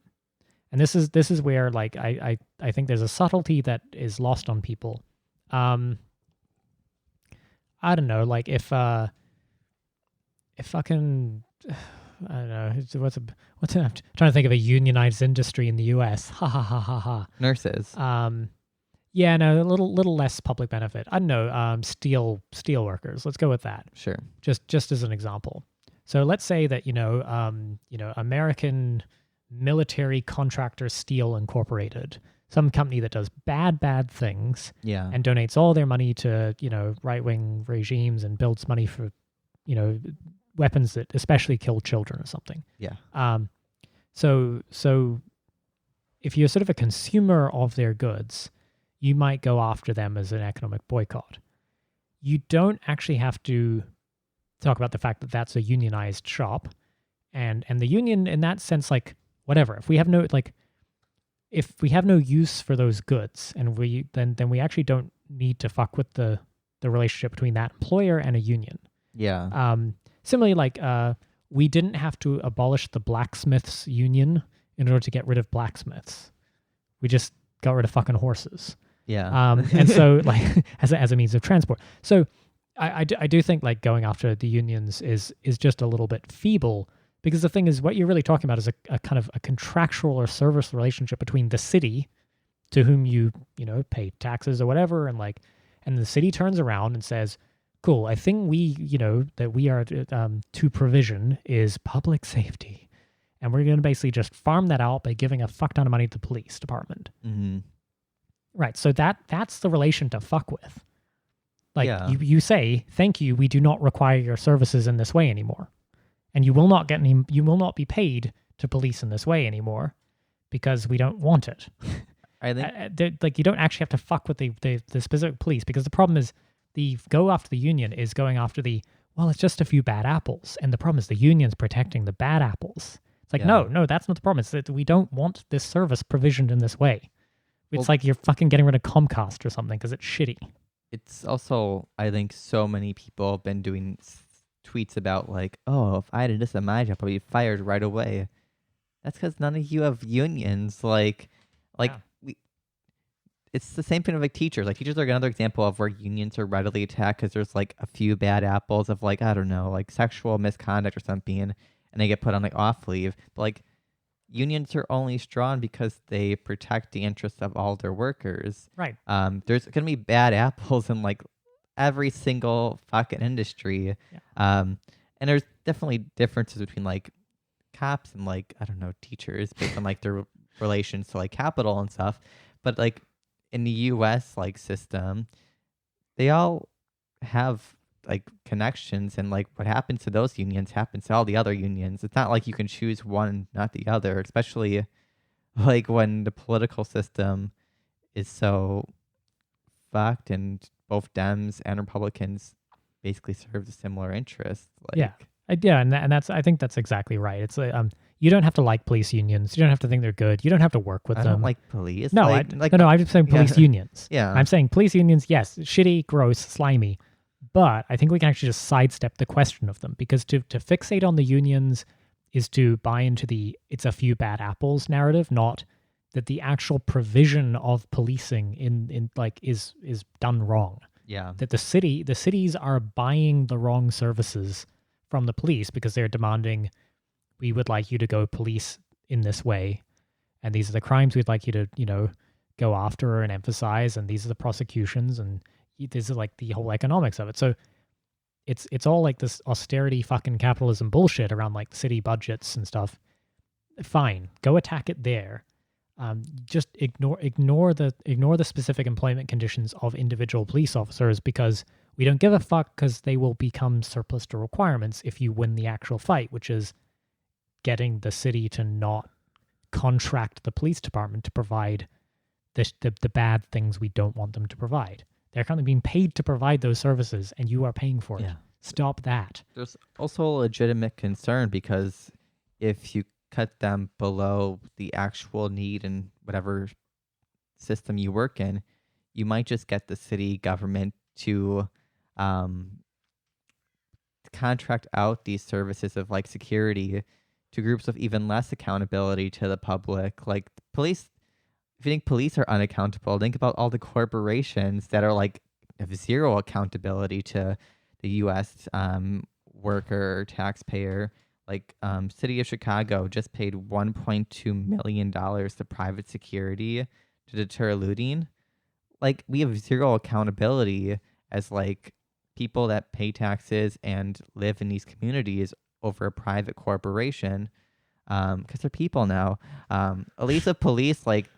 And this is where like I think there's a subtlety that is lost on people. I don't know, like if fucking I don't know what's I'm trying to think of a unionized industry in the US. Ha ha ha ha ha. Nurses. Yeah, no, a little less public benefit. I don't know, steel workers. Let's go with that. Sure. Just as an example. So let's say that American Military Contractor Steel Incorporated, some company that does bad things, and donates all their money to right-wing regimes and builds money for weapons that especially kill children or something. So if you're sort of a consumer of their goods, you might go after them as an economic boycott. You don't actually have to talk about the fact that that's a unionized shop, and the union in that sense, like, whatever. If we have no use for those goods, and then we actually don't need to fuck with the relationship between that employer and a union. Yeah. Similarly, like we didn't have to abolish the blacksmiths union in order to get rid of blacksmiths. We just got rid of fucking horses. Yeah. And so like as a means of transport. So I do think like going after the unions is just a little bit feeble, because the thing is what you're really talking about is a kind of a contractual or service relationship between the city, to whom you pay taxes or whatever, and the city turns around and says, cool, I think that we are to provision is public safety, and we're going to basically just farm that out by giving a fuck ton of money to the police department. Mm-hmm. Right. So that's the relation to fuck with. Like you say, thank you, we do not require your services in this way anymore. And you will not be paid to police in this way anymore because we don't want it. I think like you don't actually have to fuck with the specific police, because the problem is the go after the union is going after it's just a few bad apples. And the problem is the union's protecting the bad apples. It's like, no, that's not the problem. It's that we don't want this service provisioned in this way. It's like you're fucking getting rid of Comcast or something because it's shitty. It's also, I think so many people have been doing tweets about like, oh, if I did this at my job, I'd be fired right away. That's because none of you have unions. It's the same thing with like teachers. Like teachers are another example of where unions are readily attacked because there's like a few bad apples of like, I don't know, like sexual misconduct or something, and they get put on like off leave. But like unions are only strong because they protect the interests of all their workers. Right. There's gonna be bad apples in like every single fucking industry. Yeah. And there's definitely differences between like cops and like, I don't know, teachers based on like their relations to like capital and stuff. But like in the US like system, they all have like connections, and like what happens to those unions happens to all the other unions. It's not like you can choose one, not the other, especially like when the political system is so fucked and both Dems and Republicans basically serve a similar interests. Like, and that's, I think that's exactly right. It's you don't have to like police unions. You don't have to think they're good. You don't have to work with them. I don't like police. No, no, I'm just saying police unions. Yeah. I'm saying police unions, yes, shitty, gross, slimy. But I think we can actually just sidestep the question of them, because to fixate on the unions is to buy into it's a few bad apples narrative, not that the actual provision of policing in like is done wrong. Yeah. That the cities are buying the wrong services from the police because they're demanding, we would like you to go police in this way, and these are the crimes we'd like you to go after and emphasize, and these are the prosecutions, and this is like the whole economics of it. So it's all like this austerity fucking capitalism bullshit around like city budgets and stuff. Fine, go attack it there. just ignore the specific employment conditions of individual police officers, because we don't give a fuck, because they will become surplus to requirements if you win the actual fight, which is getting the city to not contract the police department to provide the bad things we don't want them to provide. They're currently being paid to provide those services, and you are paying for it. Yeah. Stop that. There's also a legitimate concern, because if you cut them below the actual need in whatever system you work in, you might just get the city government to contract out these services of like security to groups with even less accountability to the public. Like police, if you think police are unaccountable, think about all the corporations that are like have zero accountability to the U.S. Worker or taxpayer. Like City of Chicago just paid $1.2 million to private security to deter looting. Like we have zero accountability as like people that pay taxes and live in these communities over a private corporation, because they're people now. At least with police, like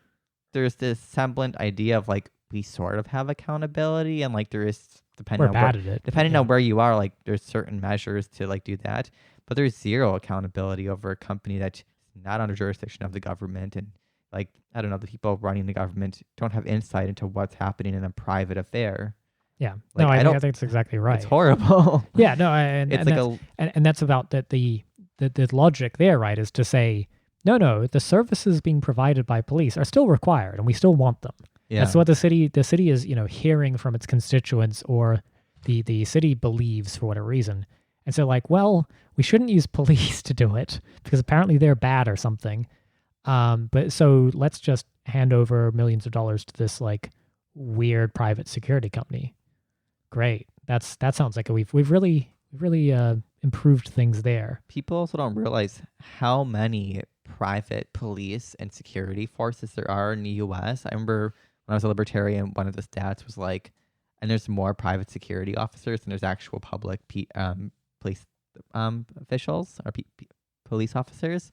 there's this semblant idea of like we sort of have accountability, and like there is depending on where you are, like there's certain measures to like do that, but there's zero accountability over a company that's not under jurisdiction of the government, and like I don't know, the people running the government don't have insight into what's happening in a private affair. Yeah, like, no, I think that's exactly right. It's horrible. Yeah, no, and that's about that. The logic there, right, is to say no, the services being provided by police are still required, and we still want them. Yeah. That's what the city is, hearing from its constituents, or the city believes for whatever reason. And so like, well, we shouldn't use police to do it because apparently they're bad or something. But so let's just hand over millions of dollars to this like weird private security company. Great. That sounds like we've really improved things there. People also don't realize how many private police and security forces there are in the U.S. I remember when I was a libertarian, one of the stats was like, and there's more private security officers than there's actual public police officials or police officers.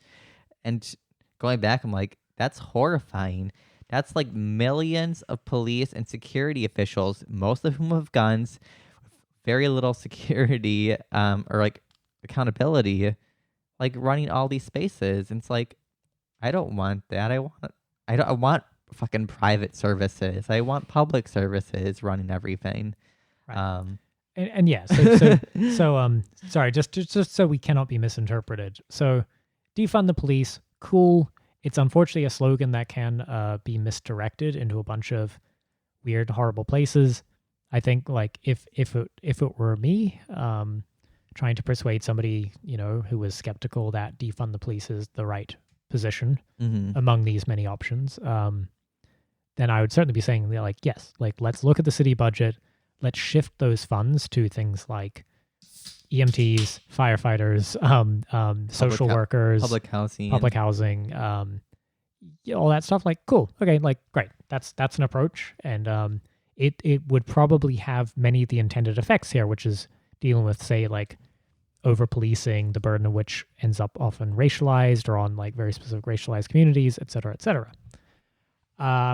And going back, I'm like, that's horrifying. That's like millions of police and security officials, most of whom have guns, very little security or like accountability, like running all these spaces. And it's like, I don't want that. I want fucking private services. I want public services running everything. Right. And yeah, so sorry, just so we cannot be misinterpreted. So defund the police, cool. It's unfortunately a slogan that can be misdirected into a bunch of weird, horrible places. I think like if it were me trying to persuade somebody, who was skeptical that defund the police is the right position among these many options, then I would certainly be saying like, yes, like let's look at the city budget. Let's shift those funds to things like EMTs, firefighters, social workers, public housing, all that stuff. Like, cool. Okay. Like, great. That's an approach. And, it would probably have many of the intended effects here, which is dealing with, say, like over policing, the burden of which ends up often racialized or on like very specific racialized communities, et cetera, et cetera.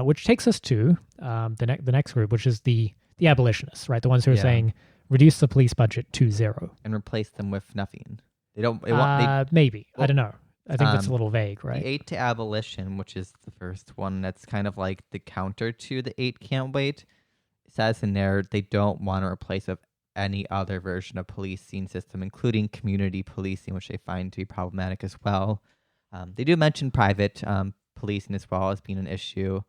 Which takes us to, the next group, which is the abolitionists, right? The ones who are saying, reduce the police budget to zero and replace them with nothing. Maybe. Well, I don't know. I think that's a little vague, right? The 8 to abolition, which is the first one, that's kind of like the counter to the 8 can't wait. It says in there they don't want to replace with any other version of policing system, including community policing, which they find to be problematic as well. They do mention private policing as well as being an issue.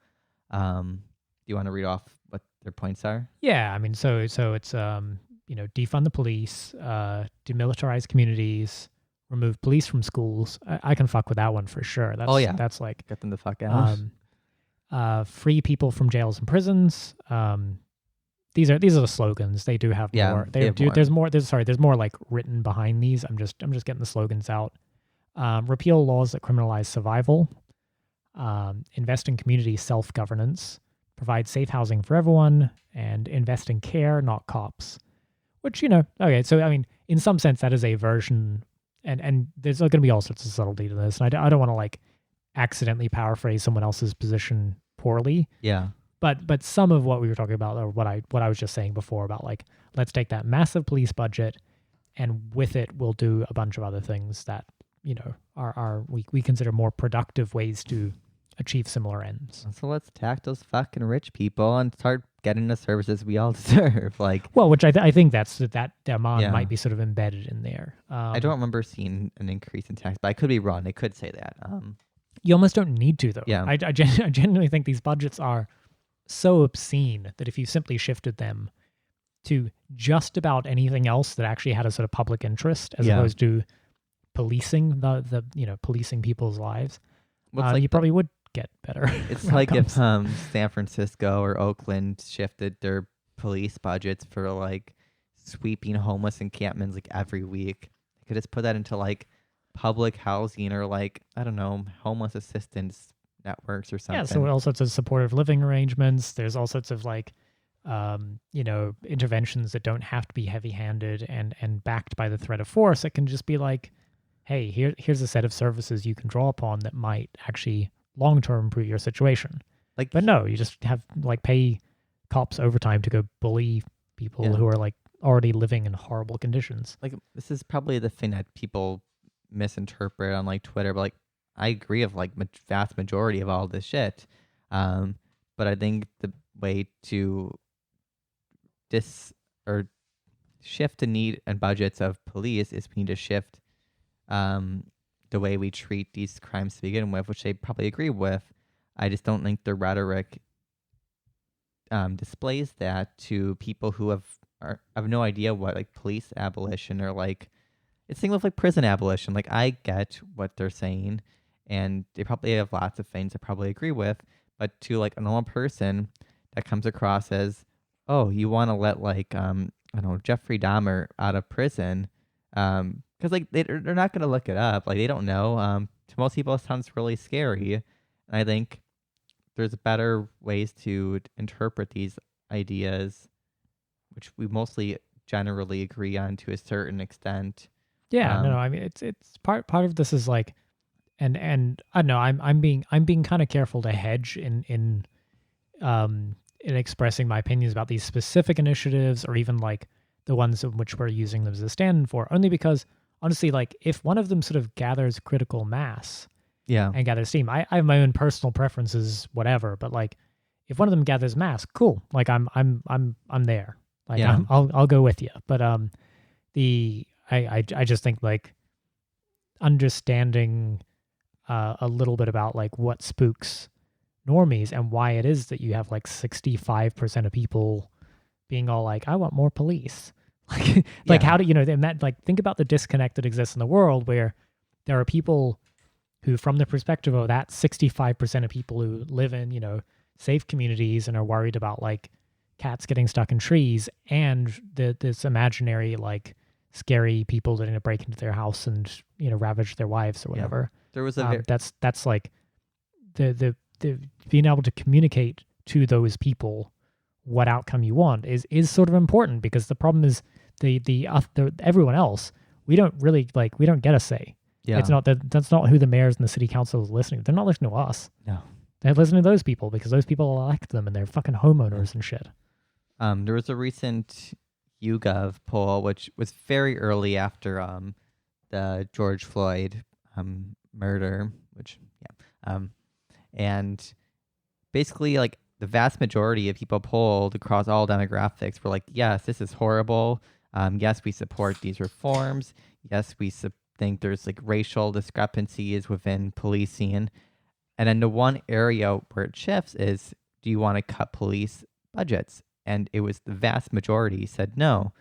Do you want to read off what their points are? Yeah, I mean, so it's defund the police, demilitarize communities, remove police from schools. I can fuck with that one for sure. That's like get them the fuck out. Free people from jails and prisons. These are the slogans. They do have more. There's more like written behind these. I'm just getting the slogans out. Repeal laws that criminalize survival. Invest in community self-governance. Provide safe housing for everyone, and invest in care, not cops. Which, okay, so I mean, in some sense, that is a version, and there's going to be all sorts of subtlety to this, and I don't want to like accidentally paraphrase someone else's position poorly. Yeah. But some of what we were talking about, or what I was just saying before about like, let's take that massive police budget, and with it we'll do a bunch of other things that, you know, are we consider more productive ways to achieve similar ends. So let's attack those fucking rich people and start getting the services we all deserve. Like, Well, which I think that demand Yeah. might be sort of embedded in there. I don't remember seeing an increase in tax, but I could be wrong. They could say that. You almost don't need to, though. Yeah. I genuinely think these budgets are so obscene that if you simply shifted them to just about anything else that actually had a sort of public interest, as Yeah. opposed to policing the policing people's lives, Well, it's like you probably would get better. it's like if outcomes. San Francisco or Oakland shifted their police budgets for like sweeping homeless encampments like every week. They could just put that into like public housing or like, I don't know, homeless assistance networks or something. Yeah, so all sorts of supportive living arrangements. There's all sorts of like, interventions that don't have to be heavy-handed and backed by the threat of force. It can just be like, hey, here's a set of services you can draw upon that might actually long-term improve your situation. Like, But no, you just have like pay cops overtime to go bully people Yeah. who are like already living in horrible conditions. like this is probably the thing that people misinterpret on like Twitter, but like I agree of like vast majority of all this shit. But I think the way to shift the need and budgets of police is we need to shift the way we treat these crimes to begin with, which they probably agree with. I just don't think the rhetoric displays that to people who have no idea what like police abolition or like it's thing with like prison abolition. Like I get what they're saying, and they probably have lots of things I probably agree with, but to like a normal person, that comes across as, oh, you want to let like I don't know, Jeffrey Dahmer out of prison, because like they're not gonna look it up, like they don't know. To most people, it sounds really scary, and I think there's better ways to interpret these ideas, which we mostly generally agree on to a certain extent. Yeah, no, Um, I mean it's part of this is like, and I don't know, I'm being kind of careful to hedge in expressing my opinions about these specific initiatives, or even like the ones in which we're using them as a stand for, only because honestly, like if one of them sort of gathers critical mass Yeah. and gathers steam, I have my own personal preferences, whatever, but like if one of them gathers mass, cool, like I'm there, like Yeah. I'll go with you, but I just think like understanding a little bit about like what spooks normies and why it is that you have like 65% of people being all like, I want more police. Like Yeah. how do you know, and that like think about the disconnect that exists in the world where there are people who, from the perspective of that 65% of people who live in, you know, safe communities and are worried about like cats getting stuck in trees, and this imaginary like scary people that are going to break into their house and, you know, ravage their wives or whatever. There was a That's like the being able to communicate to those people what outcome you want is sort of important, because the problem is the everyone else, we don't get a say. yeah. It's not that's not who the mayors and the city council is listening to. They're not listening to us. No. They're listening to those people because those people elect them and they're fucking homeowners and shit. There was a recent YouGov poll, which was very early after the George Floyd murder, which and basically like the vast majority of people polled across all demographics were like, yes, this is horrible. Yes, we support these reforms. Yes, we think there's like racial discrepancies within policing. And then the one area where it shifts is, do you want to cut police budgets? And it was the vast majority said no.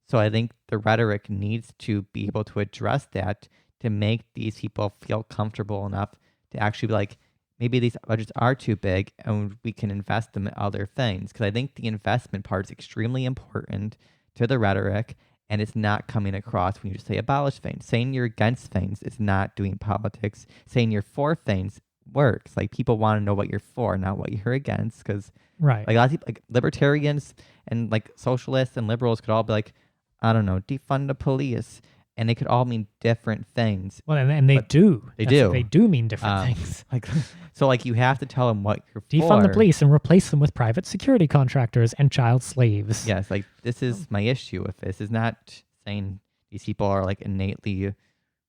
So I think the rhetoric needs to be able to address that to make these people feel comfortable enough to actually be like, maybe these budgets are too big and we can invest them in other things. Because I think the investment part is extremely important to the rhetoric, and it's not coming across when you just say abolish things. Saying you're against things is not doing politics. Saying you're for things works. Like people want to know what you're for, not what you're against. Because Right. like a lot of people, like libertarians and like socialists and liberals could all be like, I don't know, defund the police and they could all mean different things. Well, and they But do. they do. They do mean different Um, things. like, so like you have to tell them what you're Defund the for. police and replace them with private security contractors and child slaves. Yes, like this is my issue with this. Is not saying these people are like innately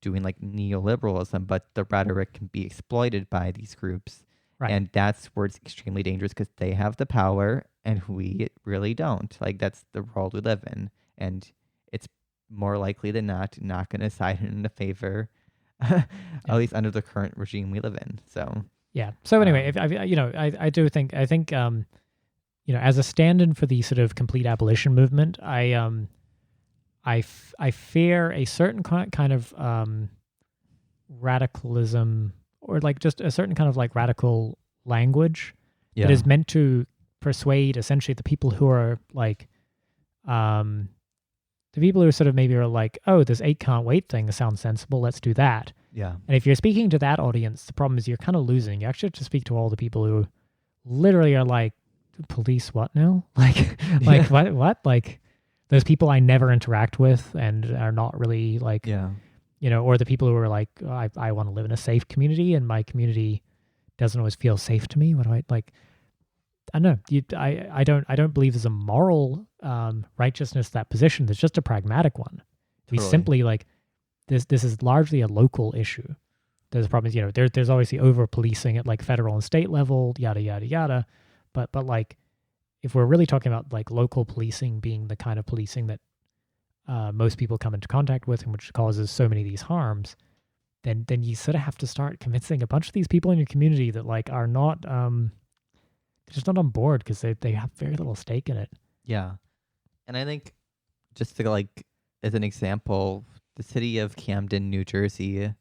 doing like neoliberalism, but the rhetoric can be exploited by these groups. Right. And that's where it's extremely dangerous because they have the power and we really don't. Like that's the world we live in. And it's more likely than not going to side in the favor, at least under the current regime we live in. So Yeah. So anyway, if I think as a stand-in for the sort of complete abolition movement, I fear a certain kind of radicalism, or like just a certain kind of like radical language yeah, that is meant to persuade essentially the people who are like the people who sort of maybe are like, oh, this 8 can't wait thing sounds sensible, let's do that. yeah, And if you're speaking to that audience, the problem is you're kind of losing. You actually have to speak to all the people who literally are like, police what now? Like what? Like those people I never interact with and are not really like, yeah, or the people who are like, oh, I want to live in a safe community and my community doesn't always feel safe to me. What do I like? I don't know. I don't believe there's a moral righteousness to that position. There's just a pragmatic one. We Totally. simply like this is largely a local issue. There's problems, there's obviously over policing at like federal and state level, yada yada yada. But like if we're really talking about like local policing being the kind of policing that most people come into contact with and which causes so many of these harms, then you sort of have to start convincing a bunch of these people in your community that like are not they're just not on board because they have very little stake in it. yeah. And I think just to like as an example, the city of Camden, New Jersey,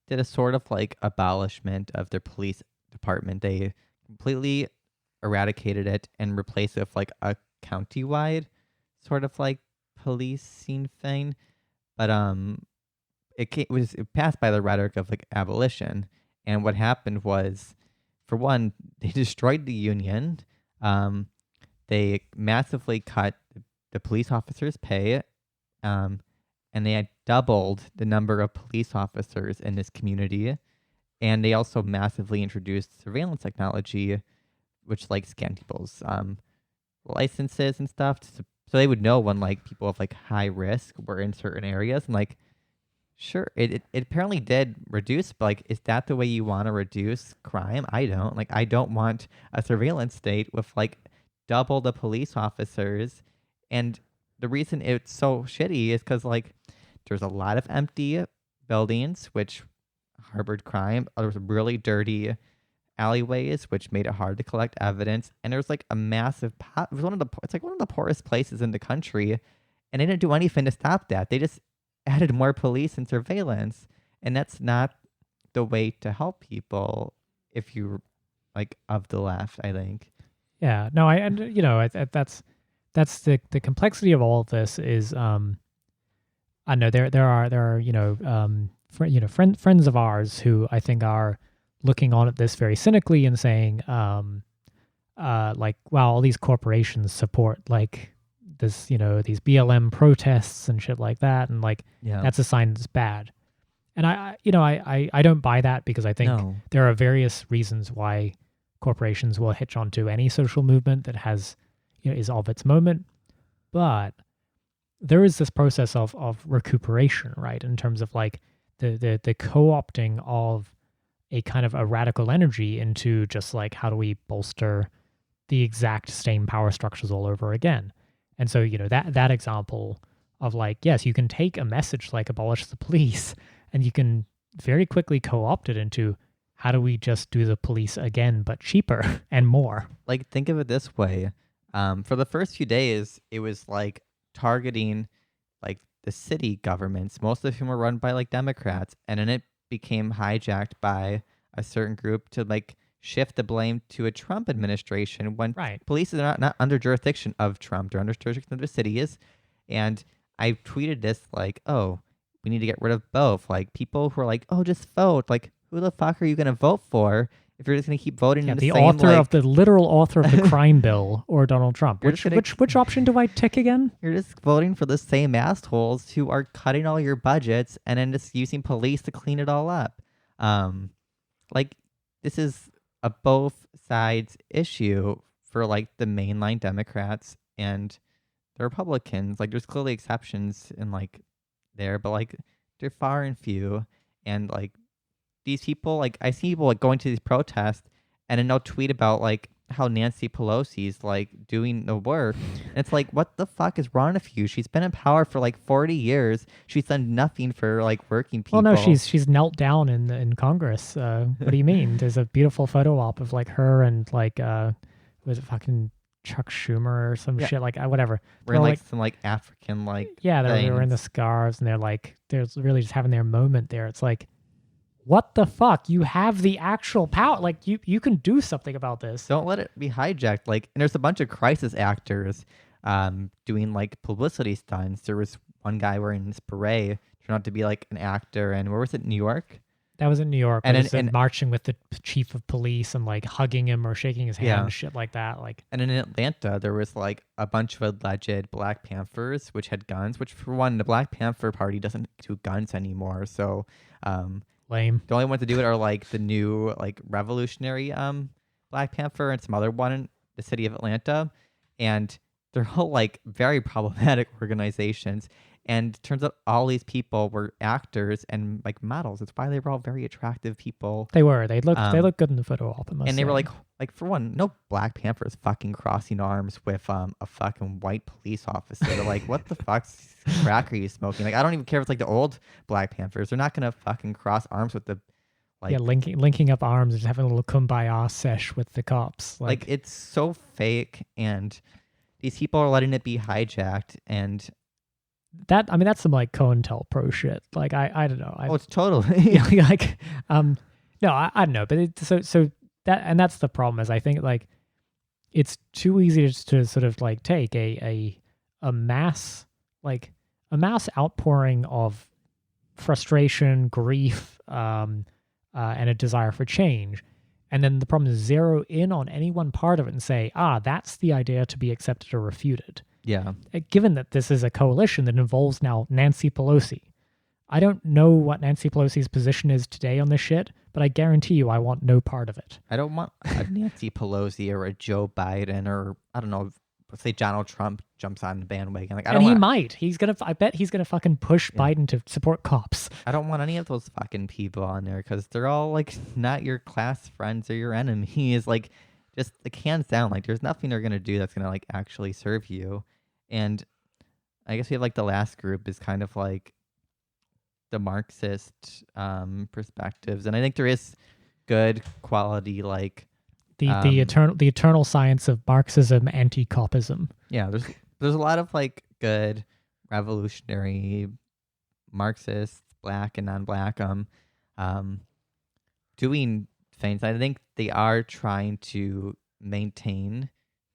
did a sort of like abolishment of their police department. They completely eradicated it and replaced it with like a county-wide sort of like policing thing. But it passed by the rhetoric of like abolition. And what happened was, for one, they destroyed the union. They massively cut the police officers' pay. And they had doubled the number of police officers in this community. And they also massively introduced surveillance technology, which like scanned people's licenses and stuff. So they would know when like people of like high risk were in certain areas. And like, sure, it apparently did reduce, but like, is that the way you want to reduce crime? I don't. Like, I don't want a surveillance state with like double the police officers. And the reason it's so shitty is because like there's a lot of empty buildings which harbored crime. There's really dirty alleyways which made it hard to collect evidence. And there's like a massive it was it's like one of the poorest places in the country, and they didn't do anything to stop that. They just added more police and surveillance, and that's not the way to help people if you're like of the left, I think. Yeah, no, that's the complexity of all of this is I know there are friends of ours who I think are looking on at this very cynically and saying like, wow, all these corporations support like this, these BLM protests and shit like that, and like Yeah. that's a sign that's bad. And I don't buy that, because I think No. there are various reasons why corporations will hitch onto any social movement that has, is of its moment. But there is this process of recuperation, right? In terms of like the co-opting of a kind of a radical energy into just like, how do we bolster the exact same power structures all over again? And so, that example of like, yes, you can take a message like abolish the police and you can very quickly co-opt it into, how do we just do the police again, but cheaper and more? Like, think of it this way. For the first few days, it was like targeting like the city governments, most of whom were run by like Democrats. And then it became hijacked by a certain group to like shift the blame to a Trump administration when Right. police are not under jurisdiction of Trump. They're under jurisdiction of the cities. And I tweeted this like, oh, we need to get rid of both. Like, people who are like, oh, just vote. Like, who the fuck are you going to vote for if you're just gonna keep voting Yeah, in the same, author like, of the literal author of the crime bill or Donald Trump. You're Which just gonna- which option do I tick again? you're just voting for the same assholes who are cutting all your budgets and then just using police to clean it all up. Like, this is a both sides issue for like the mainline Democrats and the Republicans. Like, there's clearly exceptions in like there, but like they're far and few. And like these people, like I see people like going to these protests and then they'll tweet about like how Nancy Pelosi's like doing the work. And it's like, what the fuck is wrong with you? She's been in power for like 40 years. She's done nothing for like working people. Well, no, she's knelt down in Congress. What do you mean? There's a beautiful photo op of like her and like was it fucking Chuck Schumer or some shit, like whatever. Wearing like some like African like yeah, they were in the scarves and they're really just having their moment there. It's like, what the fuck? You have the actual power. Like you can do something about this. Don't let it be hijacked. Like, and there's a bunch of crisis actors doing like publicity stunts. There was one guy wearing this beret, turned out to be like an actor, and where was it? New York? That was in New York. And marching with the chief of police and like hugging him or shaking his hand and shit like that. Like, and in Atlanta, there was like a bunch of alleged Black Panthers which had guns. Which, for one, the Black Panther Party doesn't do guns anymore. So, lame. the only ones to do it are like the new like revolutionary Black Panther and some other one in the city of Atlanta, and they're all like very problematic organizations. And turns out all these people were actors and like models. That's why they were all very attractive people. They were. They looked good in the photo op. And they were like for one, no Black Panthers fucking crossing arms with a fucking white police officer. They're like, what the fuck's crack are you smoking? Like, I don't even care if it's like the old Black Panthers. They're not gonna fucking cross arms with the like, linking up arms and just having a little kumbaya sesh with the cops. Like it's so fake, and these people are letting it be hijacked. And that's some like COINTELPRO shit. Like I don't know. It's totally like no, I don't know. But so that's the problem, is I think like it's too easy to sort of like take a mass outpouring of frustration, grief, and a desire for change. And then the problem is zero in on any one part of it and say, that's the idea to be accepted or refuted. Yeah. Given that this is a coalition that involves now Nancy Pelosi. I don't know what Nancy Pelosi's position is today on this shit, but I guarantee you I want no part of it. I don't want a Nancy Pelosi or a Joe Biden or, I don't know, let's say Donald Trump jumps on the bandwagon. Like, he might. I bet he's gonna fucking push Biden to support cops. I don't want any of those fucking people on there because they're all like not your class friends or your enemies. Like, just like hands down, like there's nothing they're gonna do that's gonna like actually serve you. And I guess we have like the last group is kind of like the Marxist perspectives, and I think there is good quality like the eternal science of Marxism, anti-copism. Yeah, there's a lot of like good revolutionary Marxists, black and non-black, doing things. I think they are trying to maintain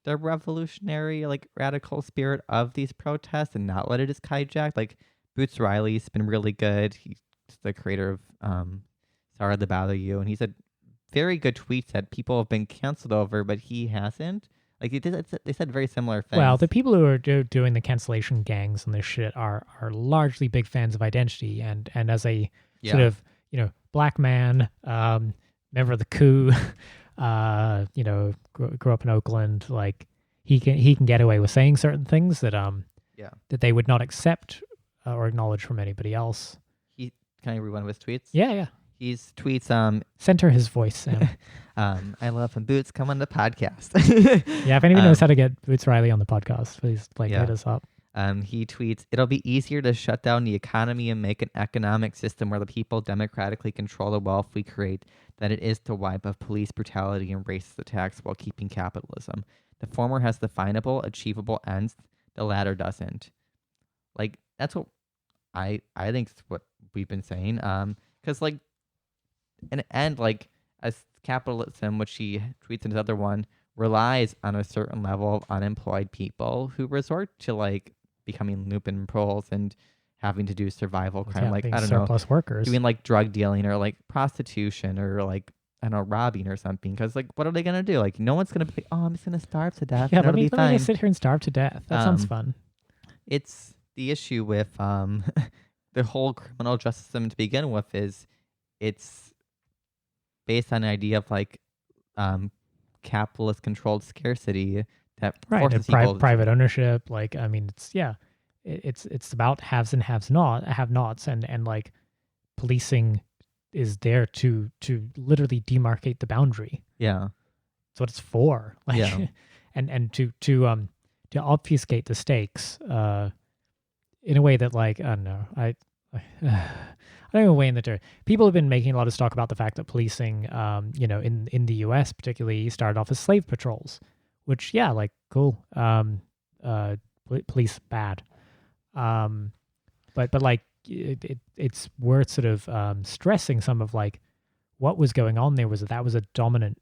the revolutionary, like radical spirit of these protests and not let it just hijacked. Like Boots Riley's been really good. He's the creator of Sorry to Bother You, and he said very good tweets that people have been canceled over, but he hasn't. Like they said very similar things. Well, the people who are doing the cancellation gangs and this shit are largely big fans of Identity, and as a sort of black man, member of the coup, grew up in Oakland, like he can get away with saying certain things that that they would not accept or acknowledge from anybody else. Can I read one of his tweets? Yeah. He's tweets center his voice, Sam. I love when Boots come on the podcast. Yeah, if anyone knows how to get Boots Riley on the podcast, please hit us up. He tweets, "It'll be easier to shut down the economy and make an economic system where the people democratically control the wealth we create than it is to wipe off police brutality and racist attacks while keeping capitalism. The former has definable, achievable ends. The latter doesn't." Like, that's what I think is what we've been saying. Because like in the end, like as capitalism, which he tweets in his other one, relies on a certain level of unemployed people who resort to like becoming Lupin proles and having to do survival crime, like I don't know, surplus workers doing like drug dealing or like prostitution or like I don't know, robbing or something. Because like, what are they gonna do? Like, no one's gonna be like, oh, I'm just gonna starve to death. Yeah, And it'll be let me fine. just sit here and starve to death. That sounds fun. It's the issue with the whole criminal justice system to begin with is it's based on the idea of like capitalist controlled scarcity that Right, forces people private ownership. Like, I mean, it's about haves and have nots, and like policing is there to literally demarcate the boundary. Yeah. That's what it's for. Like, Yeah. and to obfuscate the stakes in a way that, like, I don't know, I don't know, way in the dirt. People have been making a lot of talk about the fact that policing, in the U.S. particularly, started off as slave patrols, which, yeah, like, cool. Police bad. But like it's worth sort of stressing some of like what was going on there was that was a dominant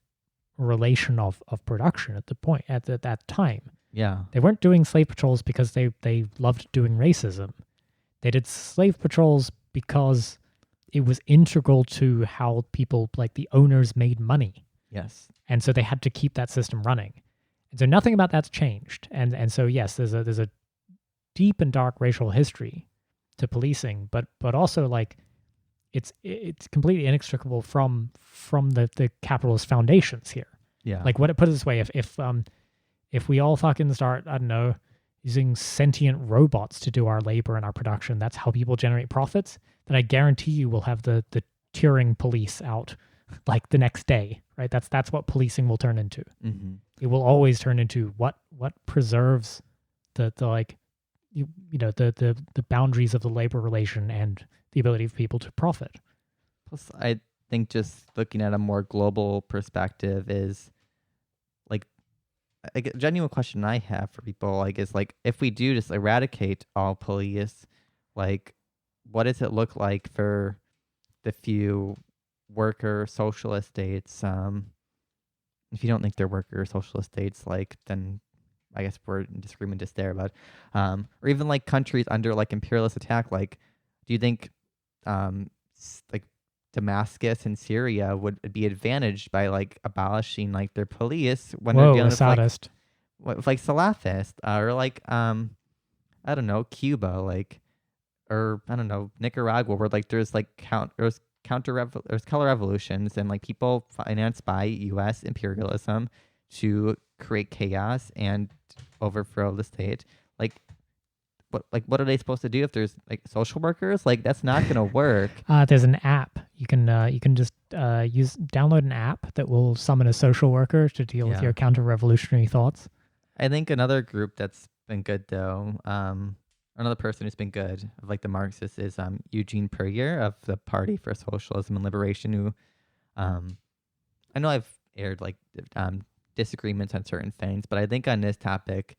relation of production at the point at that time. Yeah. They weren't doing slave patrols because they loved doing racism. They did slave patrols because it was integral to how people, like the owners, made money. Yes. And so they had to keep that system running. And so nothing about that's changed. And so yes, there's a deep and dark racial history to policing, but also like it's completely inextricable from the capitalist foundations here. Yeah. Like, what it put it this way, if we all fucking start, I don't know, using sentient robots to do our labor and our production, that's how people generate profits, then I guarantee you we'll have the Turing police out like the next day, right? That's what policing will turn into. Mm-hmm. It will always turn into what preserves the like the boundaries of the labor relation and the ability of people to profit. Plus, I think just looking at a more global perspective is like a genuine question I have for people, like, is like, if we do just eradicate all police, like, what does it look like for the few worker socialist states? If you don't think they're worker socialist states, like, then I guess we're in disagreement just there. But or even like countries under like imperialist attack, like, do you think like Damascus and Syria would be advantaged by like abolishing like their police when they're dealing with like Salafist or like I don't know, Cuba, like, or I don't know, Nicaragua, where like there's color revolutions and like people financed by U.S. imperialism to create chaos and overthrow the state. What are they supposed to do if there's like social workers? Like, that's not gonna work. There's an app you can just download an app that will summon a social worker to deal with your counter-revolutionary thoughts. I think another group that's been good though, another person who's been good of like the Marxists is Eugene Puryear of the Party for Socialism and Liberation, who I know I've aired like disagreements on certain things, but I think on this topic,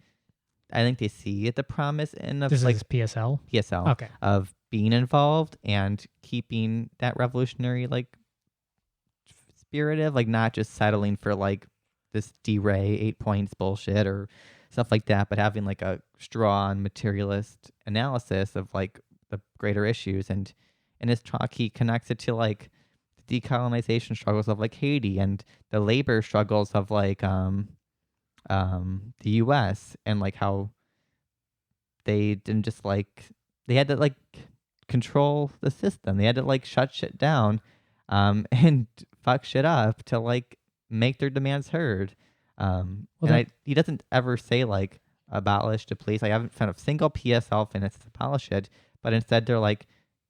I think they see the promise in this is PSL. Okay. Of being involved and keeping that revolutionary like spirit of like not just settling for like this D-Ray 8 points bullshit or stuff like that, but having like a strong materialist analysis of like the greater issues. And in his talk, he connects it to like the decolonization struggles of like Haiti and the labor struggles of like the U.S. and like how they didn't just like, they had to like control the system. They had to like shut shit down and fuck shit up to like make their demands heard. He doesn't ever say like abolish the police. I haven't found a single PSL fin that's abolish it, but instead they're like,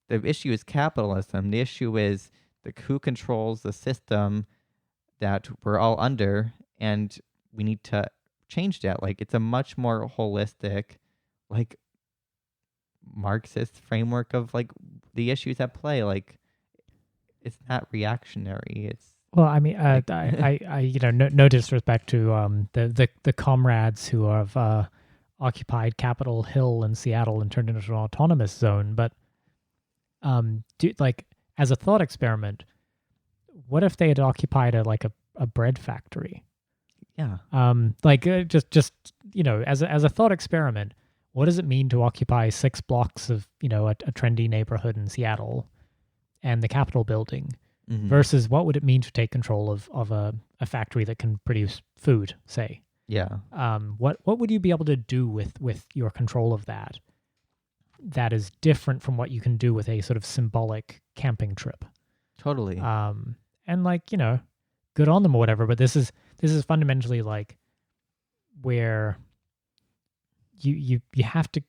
the issue is capitalism. The issue is who controls the system that we're all under, and we need to change that. Like, it's a much more holistic, like, Marxist framework of like the issues at play. Like, it's not reactionary. It's well, I mean, I no disrespect to the comrades who have occupied Capitol Hill in Seattle and turned it into an autonomous zone, but like, as a thought experiment, what if they had occupied a bread factory? Yeah. Just as a thought experiment, what does it mean to occupy 6 blocks of a trendy neighborhood in Seattle and the Capitol building versus what would it mean to take control of a factory that can produce food, say. Yeah. What would you be able to do with your control of that is different from what you can do with a sort of symbolic camping trip? Totally. And like, you know, good on them or whatever, but this is fundamentally like where you have to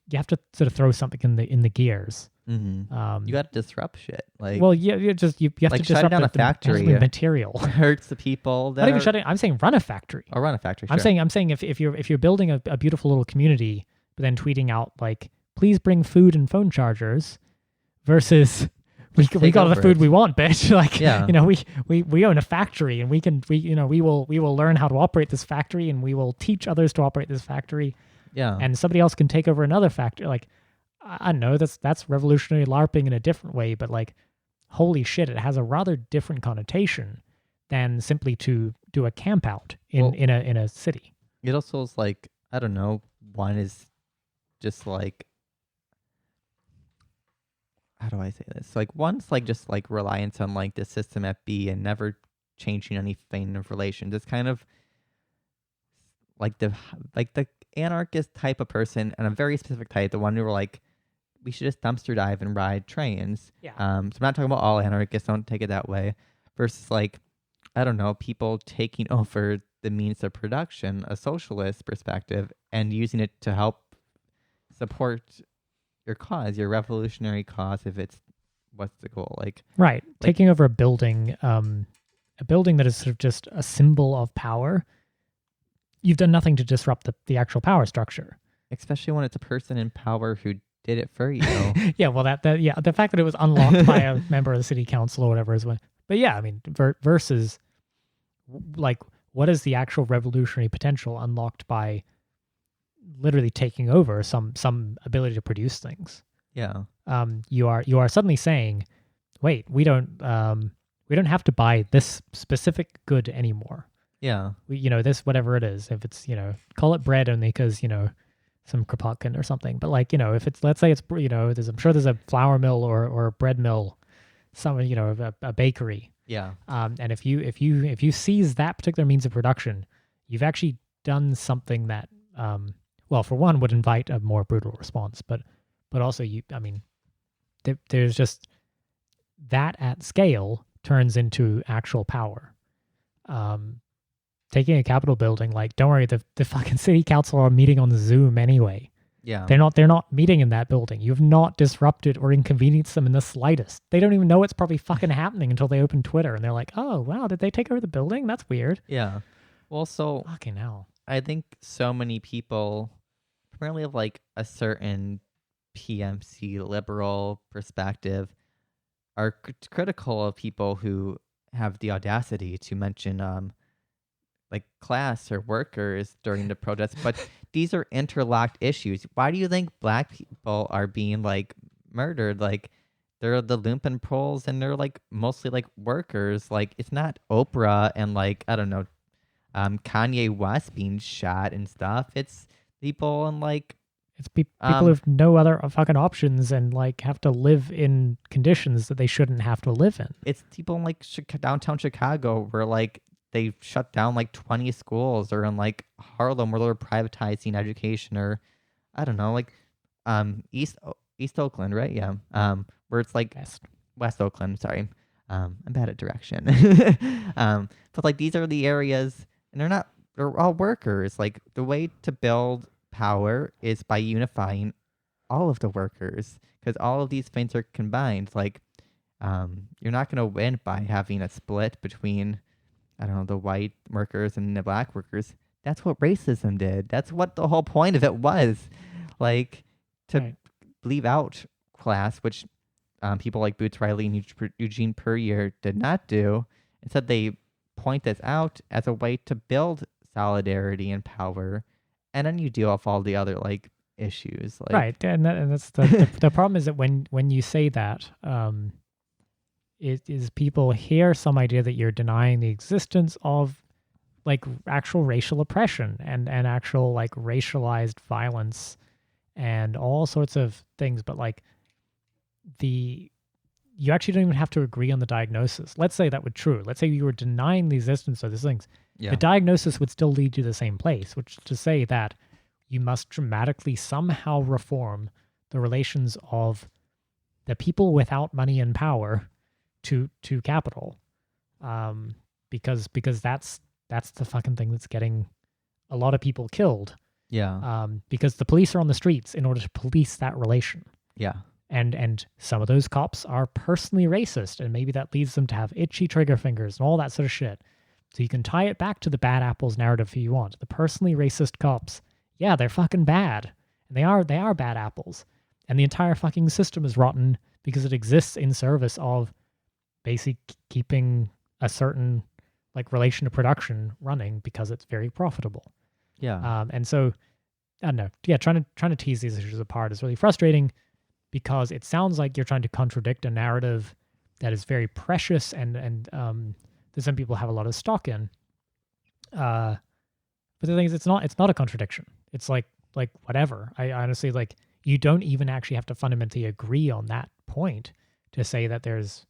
sort of throw something in the gears. You got to disrupt shit. Like, well, yeah, you have like to disrupt down a the factory material. hurts the people. That Not even are, shutting. I'm saying run a factory. or run a factory. I'm Sure. saying if you're building a beautiful little community, but then tweeting out like, please bring food and phone chargers, versus we got all the food we want, bitch. Like, Yeah. you know, we own a factory and we will learn how to operate this factory and we will teach others to operate this factory. Yeah. And somebody else can take over another factory. Like, I know that's revolutionary LARPing in a different way, but like, holy shit, it has a rather different connotation than simply to do a camp out in a city. It also is like, I don't know, one is just like, how do I say this? Like, one's like just like reliance on like the system at B and never changing anything of relations. It's kind of like the anarchist type of person, and a very specific type, the one who were like, we should just dumpster dive and ride trains. Yeah. So I'm not talking about all anarchists, don't take it that way. Versus like, I don't know, people taking over the means of production, a socialist perspective, and using it to help support your cause, your revolutionary cause, if it's what's the goal? Like, right. Taking over a building that is sort of just a symbol of power. You've done nothing to disrupt the actual power structure. Especially when it's a person in power who did it for you. Yeah, well, the fact that it was unlocked by a member of the city council or whatever is one. But yeah, I mean, versus like, what is the actual revolutionary potential unlocked by literally taking over some ability to produce things? Yeah. You are suddenly saying, wait, we don't have to buy this specific good anymore. Yeah. This, whatever it is, if it's, call it bread only because, some Kropotkin or something. But like, if it's, let's say it's, I'm sure there's a flour mill or a bread mill, a bakery. Yeah. And if you seize that particular means of production, you've actually done something that, well, for one, would invite a more brutal response, but also there's just that at scale turns into actual power. Taking a Capitol building, like, don't worry, the fucking city council are meeting on Zoom anyway. Yeah. They're not meeting in that building. You've not disrupted or inconvenienced them in the slightest. They don't even know it's probably fucking happening until they open Twitter and they're like, oh, wow, did they take over the building? That's weird. Yeah. Well, so fucking hell. I think so many people, primarily of like a certain PMC liberal perspective, are critical of people who have the audacity to mention like class or workers during the protests, but these are interlocked issues. Why do you think black people are being like murdered? Like, they're the lumpen proles and they're like mostly like workers. Like, it's not Oprah and like, I don't know, Kanye West being shot and stuff. It's people and like, it's people who have no other fucking options and like have to live in conditions that they shouldn't have to live in. It's people in like downtown Chicago where like they shut down like 20 schools, or in like Harlem where they're privatizing education, or I don't know, like East Oakland, right? Yeah. Where it's like West Oakland, sorry. I'm bad at direction. But like, these are the areas, and they're all workers. Like, the way to build power is by unifying all of the workers, because all of these things are combined. Like, you're not going to win by having a split between, I don't know, the white workers and the black workers. That's what racism did. That's what the whole point of it was. Like, to leave out class, which people like Boots Riley and Eugene Puryear did not do. Instead, they point this out as a way to build solidarity and power, and then you deal with all the other like issues. Like, right, and that's the problem is that when you say that, it is people hear some idea that you're denying the existence of like actual racial oppression and actual like racialized violence and all sorts of things, but like the you actually don't even have to agree on the diagnosis. Let's say that were true. Let's say you were denying the existence of these things. Yeah. The diagnosis would still lead you to the same place, which is to say that you must dramatically somehow reform the relations of the people without money and power to capital, because that's the fucking thing that's getting a lot of people killed. Yeah. Because the police are on the streets in order to police that relation. Yeah. And some of those cops are personally racist, and maybe that leads them to have itchy trigger fingers and all that sort of shit. So you can tie it back to the bad apples narrative if you want. The personally racist cops, yeah, they're fucking bad. And they are bad apples. And the entire fucking system is rotten because it exists in service of basically keeping a certain like relation to production running because it's very profitable. Yeah. And so I don't know. Yeah, trying to tease these issues apart is really frustrating because it sounds like you're trying to contradict a narrative that is very precious and that some people have a lot of stock in. But the thing is, it's not a contradiction. It's like whatever. I honestly like you don't even actually have to fundamentally agree on that point to say that there's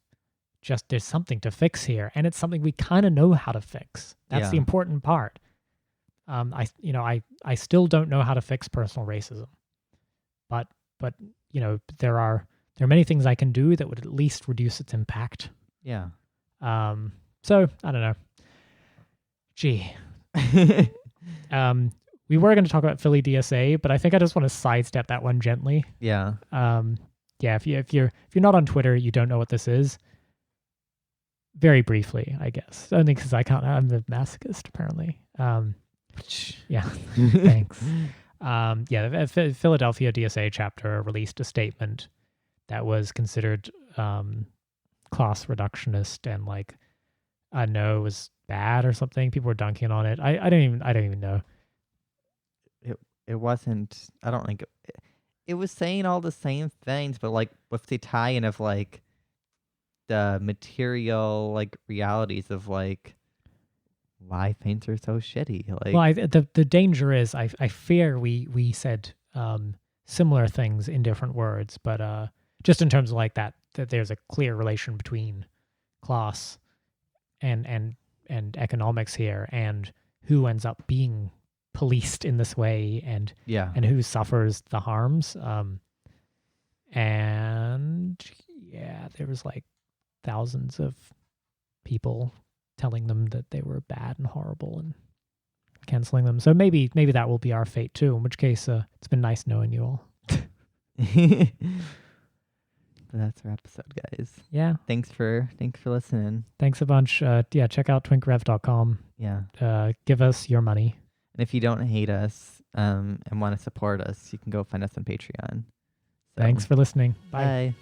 something to fix here, and it's something we kind of know how to fix. That's the important part. I still don't know how to fix personal racism, but there are many things I can do that would at least reduce its impact. Yeah. So I don't know. Gee. We were going to talk about Philly DSA, but I think I just want to sidestep that one gently. Yeah. Yeah. If you're not on Twitter, you don't know what this is. Very briefly, I guess. Only because I'm the masochist apparently. Yeah. Thanks. The Philadelphia DSA chapter released a statement that was considered class reductionist and like I know it was bad or something. People were dunking on it. I don't even know. It wasn't. I don't think it was saying all the same things, but like with the tie-in of like the material like realities of like why things are so shitty. Like, well, the danger is I fear we said similar things in different words, but just in terms of like that there's a clear relation between class and economics here, and who ends up being policed in this way, and who suffers the harms. And yeah, there was like thousands of people telling them that they were bad and horrible and canceling them. So maybe that will be our fate too, in which case it's been nice knowing you all. That's our episode, guys. Yeah. Thanks for listening. Thanks a bunch. Check out twinkrev.com. Yeah. Give us your money. And if you don't hate us and want to support us, you can go find us on Patreon. So, thanks for listening. Bye. Bye.